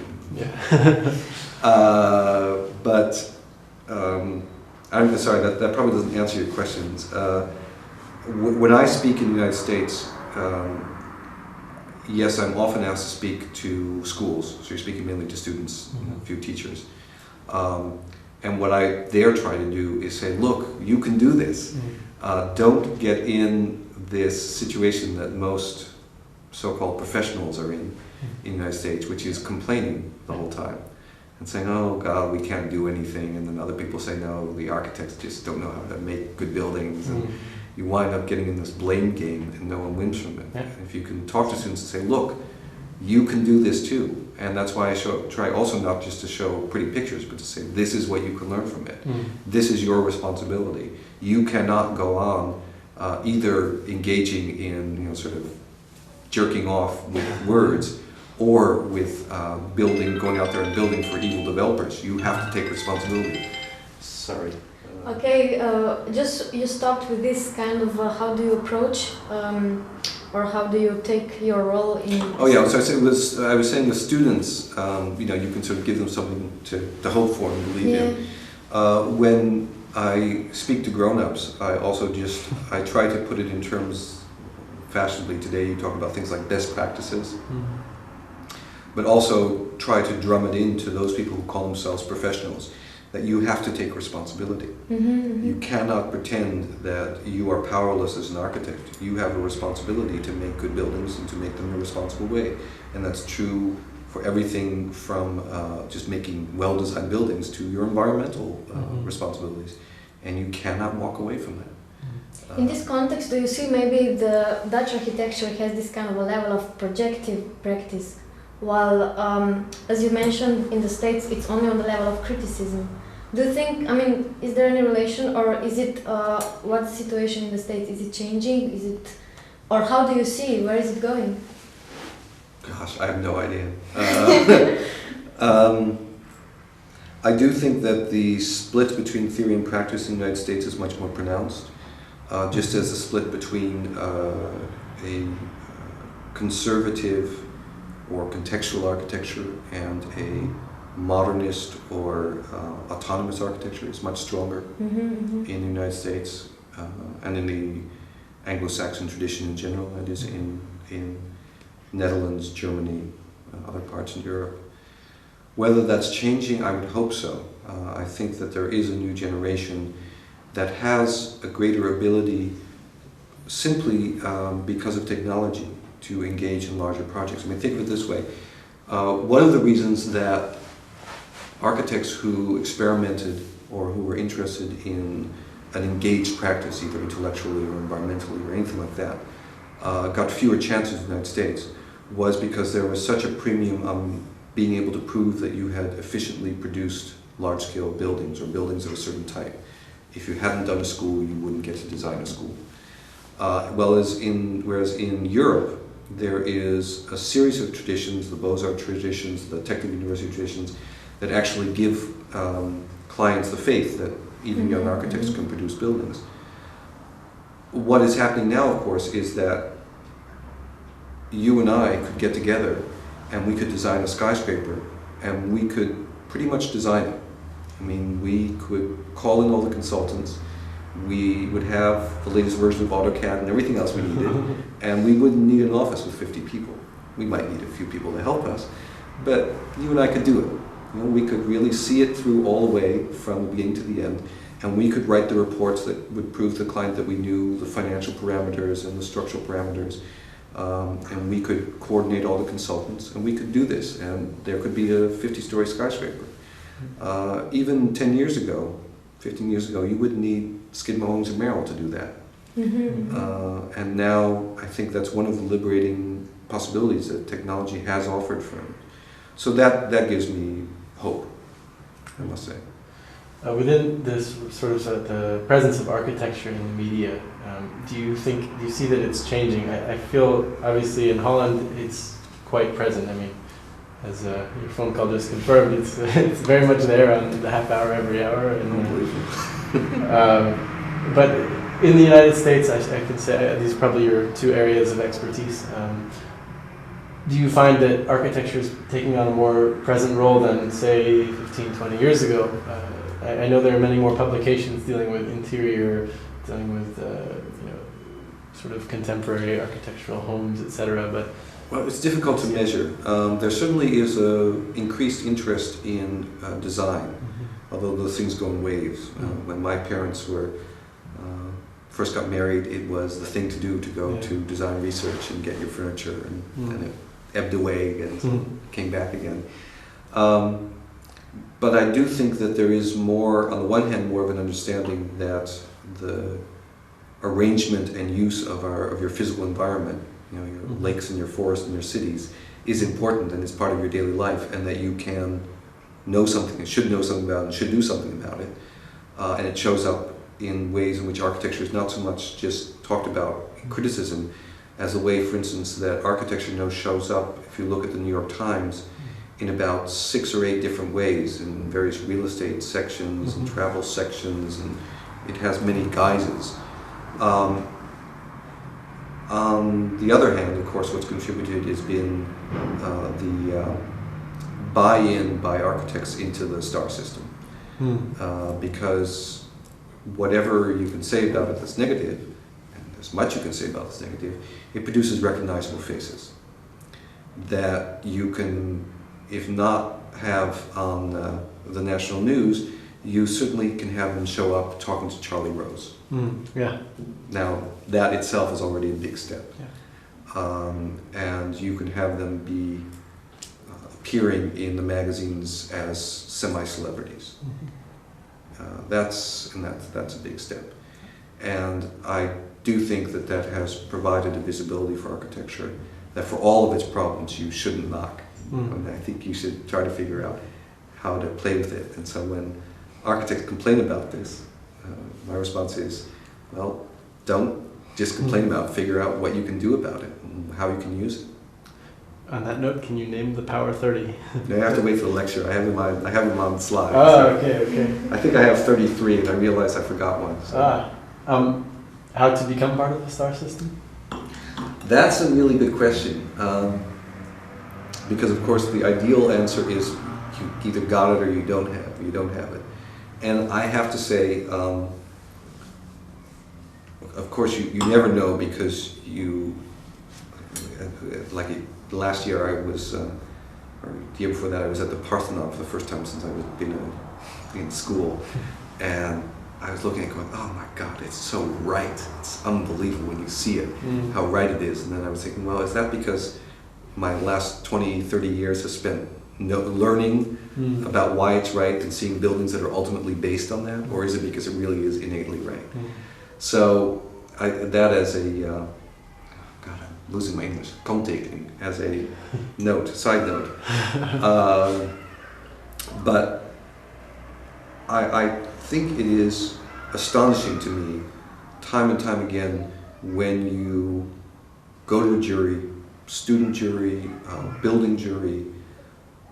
I'm sorry, that probably doesn't answer your questions. When I speak in the United States, yes, I'm often asked to speak to schools, so you're speaking mainly to students, a few teachers. And what I there try to do is say, look, you can do this. Don't get in this situation that most so-called professionals are in the United States, which is complaining the whole time and saying, oh God, we can't do anything. And then other people say, no, the architects just don't know how to make good buildings. And you wind up getting in this blame game and no one wins from it. And if you can talk to students and say, look, you can do this too. And that's why I try also not just to show pretty pictures, but to say, this is what you can learn from it. This is your responsibility. You cannot go on either engaging in, sort of jerking off with words or with going out there and building for evil developers. You have to take responsibility. Sorry. Okay, just you stopped with this kind of how do you approach or how do you take your role in? Oh yeah, so I was saying the students, you can sort of give them something to hope for and believe in. When I speak to grown-ups, I try to put it in terms, fashionably today you talk about things like best practices, but also try to drum it into those people who call themselves professionals, that you have to take responsibility. You cannot pretend that you are powerless as an architect. You have a responsibility to make good buildings and to make them in a responsible way. And that's true for everything from just making well-designed buildings to your environmental responsibilities. And you cannot walk away from that. In this context, do you see maybe the Dutch architecture has this kind of a level of projective practice, while, as you mentioned, in the States it's only on the level of criticism? Do you think, is there any relation, or is it, what's the situation in the States? Is it changing? Or how do you see, where is it going? Gosh, I have no idea. I do think that the split between theory and practice in the United States is much more pronounced. Just as the split between a conservative or contextual architecture and a modernist or autonomous architecture is much stronger in the United States and in the Anglo-Saxon tradition in general, that is in Netherlands, Germany, other parts in Europe. Whether that's changing, I would hope so. I think that there is a new generation that has a greater ability simply because of technology to engage in larger projects. Think of it this way. One of the reasons that architects who experimented or who were interested in an engaged practice, either intellectually or environmentally or anything like that, got fewer chances in the United States was because there was such a premium on being able to prove that you had efficiently produced large-scale buildings or buildings of a certain type. If you hadn't done a school, you wouldn't get to design a school. Whereas in Europe, there is a series of traditions, the Beaux-Arts traditions, the technical university traditions, that actually give clients the faith that even young architects can produce buildings. What is happening now, of course, is that you and I could get together and we could design a skyscraper and we could pretty much design it. We could call in all the consultants, we would have the latest version of AutoCAD and everything else we needed, and we wouldn't need an office with 50 people. We might need a few people to help us, but you and I could do it. We could really see it through all the way from the beginning to the end, and we could write the reports that would prove to the client that we knew the financial parameters and the structural parameters, and we could coordinate all the consultants, and we could do this, and there could be a 50-story skyscraper. Even 10 years ago, 15 years ago, you wouldn't need Skidmore, Owings and Merrill to do that. And now I think that's one of the liberating possibilities that technology has offered for him. So that gives me hope, I must say. Within this sort of the presence of architecture in the media, do you see that it's changing? I feel obviously in Holland it's quite present. I mean, as your phone call just confirmed, it's very much there on the half hour every hour. And, but in the United States, I could say these are probably your two areas of expertise. Do you find that architecture is taking on a more present role than, say, 15, 20 years ago? I know there are many more publications dealing with interior, dealing with sort of contemporary architectural homes, etc. But well, it's difficult to measure. There certainly is an increased interest in design, although those things go in waves. When my parents first got married, it was the thing to do to go to design research and get your furniture, and it ebbed away and came back again. But I do think that there is more, on the one hand, more of an understanding that the arrangement and use of your physical environment, your lakes and your forests and your cities, is important and is part of your daily life, and that you can know something and should know something about it and should do something about it. And it shows up in ways in which architecture is not so much just talked about in criticism, as a way, for instance, that architecture now shows up, if you look at the New York Times, in about 6 or 8 different ways, in various real estate sections and travel sections, and it has many guises. On the other hand, of course, what's contributed has been the buy-in by architects into the star system. Because whatever you can say about it that's negative, and there's much you can say about that's negative, it produces recognizable faces that you can, if not have on the national news, you certainly can have them show up talking to Charlie Rose. Now, that itself is already a big step. And you can have them be appearing in the magazines as semi-celebrities. That's a big step. And I do think that has provided a visibility for architecture that for all of its problems you shouldn't knock. And I think you should try to figure out how to play with it. And so when architects complain about this, my response is, well, don't just complain about it, figure out what you can do about it and how you can use it. On that note, can you name the Power 30? I have to wait for the lecture. I have them on the slide. Oh, okay. I think I have 33, and I realized I forgot one. So. How to become part of the star system? That's a really good question. Because of course the ideal answer is you either got it or you don't have it. And I have to say, of course you never know, because like last year I was, or the year before that I was at the Parthenon for the first time since I've been in school. And I was looking at it going, oh my God, it's so right. It's unbelievable when you see it, how right it is. And then I was thinking, well, is that because my last 20, 30 years has spent learning about why it's right and seeing buildings that are ultimately based on that? Or is it because it really is innately right? So that as a, God, I'm losing my English, kanttekening, as a note, side note. But I think it is astonishing to me, time and time again, when you go to a jury, student jury, building jury,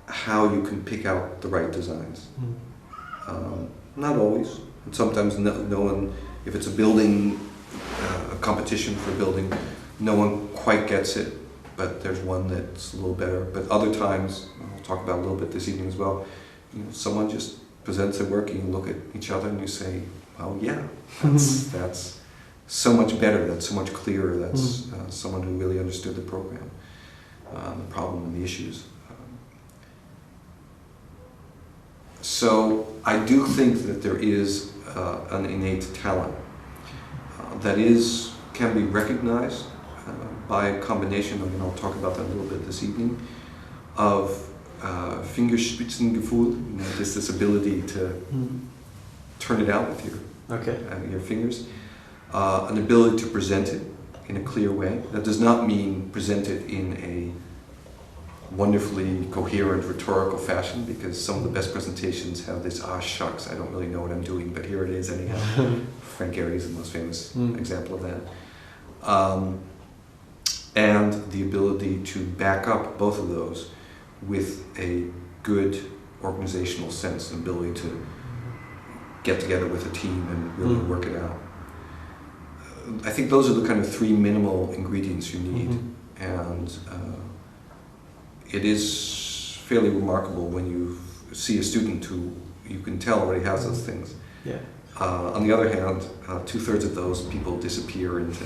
how you can pick out the right designs. Not always. And sometimes no one, if it's a building, a competition for a building, no one quite gets it, but there's one that's a little better. But other times, I'll talk about a little bit this evening as well, someone just presents their work and you look at each other and you say, well, yeah, that's so much better, that's so much clearer, that's someone who really understood the program, the problem and the issues. So I do think that there is an innate talent that can be recognized by a combination of, and I'll talk about that a little bit this evening, of Fingerspitzengefühl, this ability to turn it out with your fingers, an ability to present it in a clear way. That does not mean present it in a wonderfully coherent rhetorical fashion, because some of the best presentations have this, ah shucks, I don't really know what I'm doing, but here it is anyhow. Frank Gehry is the most famous example of that. And the ability to back up both of those with a good organizational sense and ability to get together with a team and really work it out. I think those are the kind of three minimal ingredients you need, and it is fairly remarkable when you see a student who you can tell already has those things. Yeah. On the other hand, 2/3 of those people disappear into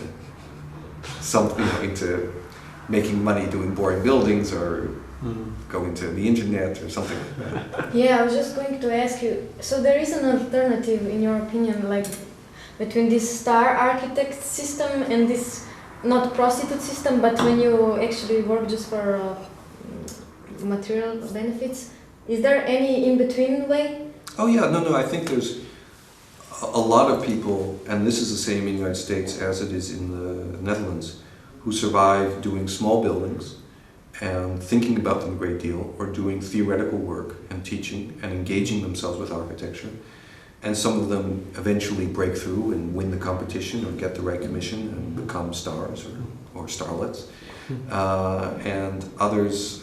something, into making money doing boring buildings or going to the internet or something like that. Yeah, I was just going to ask you, so there is an alternative, in your opinion, like between this star architect system and this, not prostitute system, but when you actually work just for material benefits? Is there any in-between way? Oh yeah, no, I think there's a lot of people, and this is the same in the United States as it is in the Netherlands, who survive doing small buildings and thinking about them a great deal, or doing theoretical work and teaching and engaging themselves with architecture. And some of them eventually break through and win the competition or get the right commission and become stars or starlets. And others,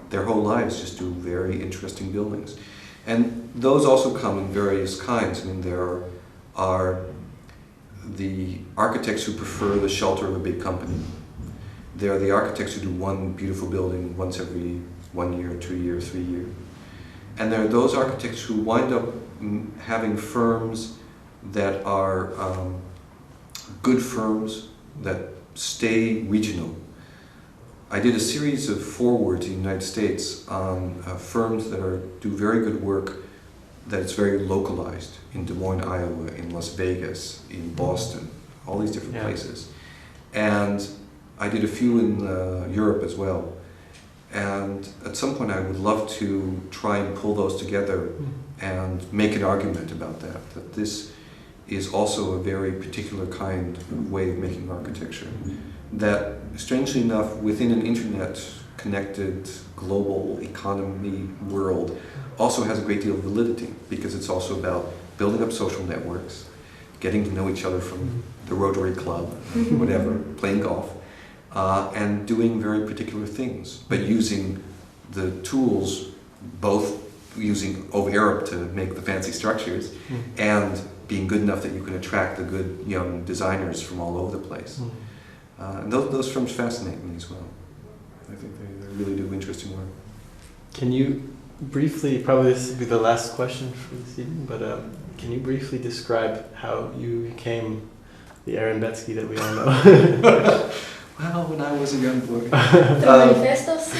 their whole lives just do very interesting buildings. And those also come in various kinds. I mean, there are the architects who prefer the shelter of a big company. There are the architects who do one beautiful building once every 1 year, 2 years, 3 years. And there are those architects who wind up having firms that are good firms that stay regional. I did a series of forewords in the United States on firms that do very good work that is very localized, in Des Moines, Iowa, in Las Vegas, in Boston, all these different places. And I did a few in Europe as well. And at some point I would love to try and pull those together and make an argument about that this is also a very particular kind of way of making architecture. That, strangely enough, within an internet-connected global economy world, also has a great deal of validity, because it's also about building up social networks, getting to know each other from the Rotary Club, whatever, playing golf, and doing very particular things, but using the tools, both using OVERP to make the fancy structures, and being good enough that you can attract the good young designers from all over the place. And those firms fascinate me as well. I think they really do interesting work. Can you briefly, probably this will be the last question for this evening, but can you briefly describe how you became the Aaron Betsky that we all know? Well, when I was a young boy. Through manifestos?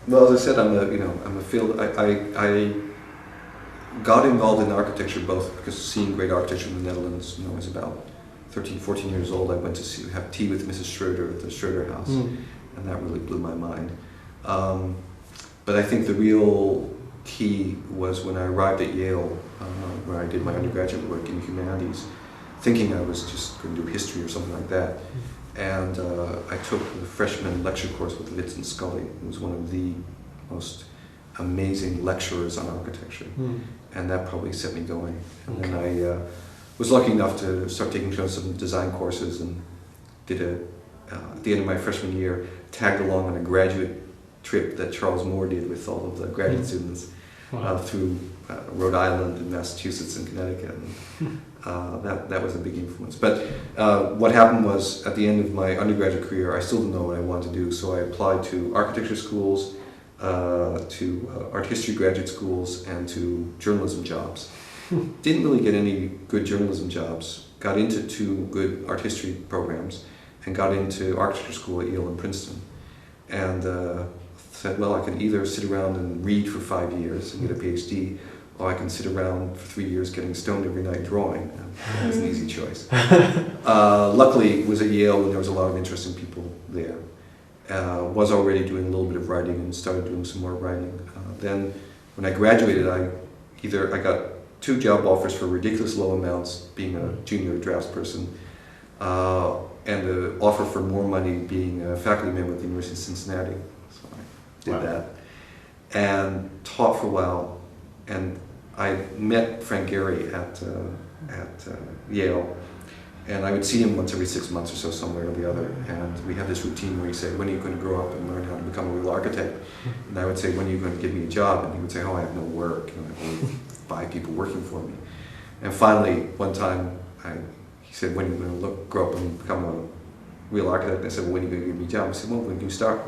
Well, as I said, I'm a field. I got involved in architecture both because seeing great architecture in the Netherlands. I was about 13, 14 years old. I went to have tea with Mrs. Schroeder at the Schroeder House, and that really blew my mind. But I think the real key was when I arrived at Yale, where I did my undergraduate work in humanities, thinking I was just going to do history or something like that. And I took the freshman lecture course with Vincent Scully, who was one of the most amazing lecturers on architecture. And that probably set me going. And then I was lucky enough to start taking some design courses, and did at the end of my freshman year, tagged along on a graduate trip that Charles Moore did with all of the graduate students through Rhode Island and Massachusetts and Connecticut. And, that was a big influence. But what happened was, at the end of my undergraduate career, I still didn't know what I wanted to do, so I applied to architecture schools, to art history graduate schools, and to journalism jobs. Didn't really get any good journalism jobs, got into 2 good art history programs, and got into architecture school at Yale and Princeton. And said, well, I can either sit around and read for 5 years and get a PhD, or I can sit around for 3 years getting stoned every night drawing. That was an easy choice. Luckily, it was at Yale when there was a lot of interesting people there. Was already doing a little bit of writing and started doing some more writing. Then, when I graduated, I got 2 job offers for ridiculous low amounts, being a junior draftsperson, and the offer for more money being a faculty member at the University of Cincinnati. So I did that and taught for a while. And I met Frank Gehry at Yale, and I would see him once every 6 months or so, somewhere or the other. And we had this routine where he said, "When are you going to grow up and learn how to become a real architect?" And I would say, "When are you going to give me a job?" And he would say, "Oh, I have no work. I have only 5 people working for me." And finally, one time, he said, "When are you going to grow up and become a real architect?" And I said, "Well, when are you going to give me a job?" I said, "Well, when do you start?"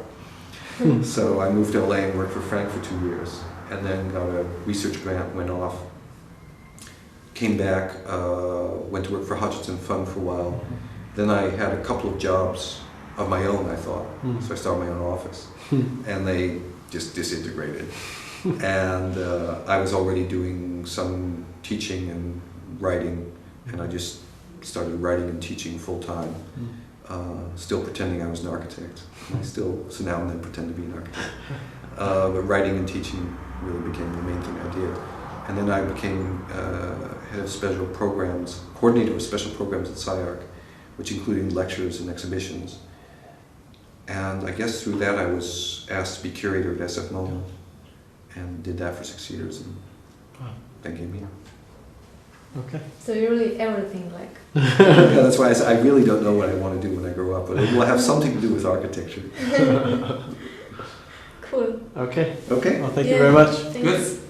So I moved to LA and worked for Frank for 2 years, and then got a research grant, went off, came back, went to work for Hutchinson Fund for a while. Then I had a couple of jobs of my own, I thought. So I started my own office, and they just disintegrated. And I was already doing some teaching and writing, and I just started writing and teaching full time, still pretending I was an architect. I still, so now and then, pretend to be an architect. But writing and teaching really became the main thing I did. And then I became head of special programs, coordinator of special programs at SciArc, which included lectures and exhibitions. And I guess through that I was asked to be curator at SF MoMA, and did that for 6 years, and that gave me. Okay. So you're really everything, like. Yeah, that's why I said I really don't know what I want to do when I grow up, but it will have something to do with architecture. Cool. Okay. Okay. Well, thank you very much. Thanks. Good.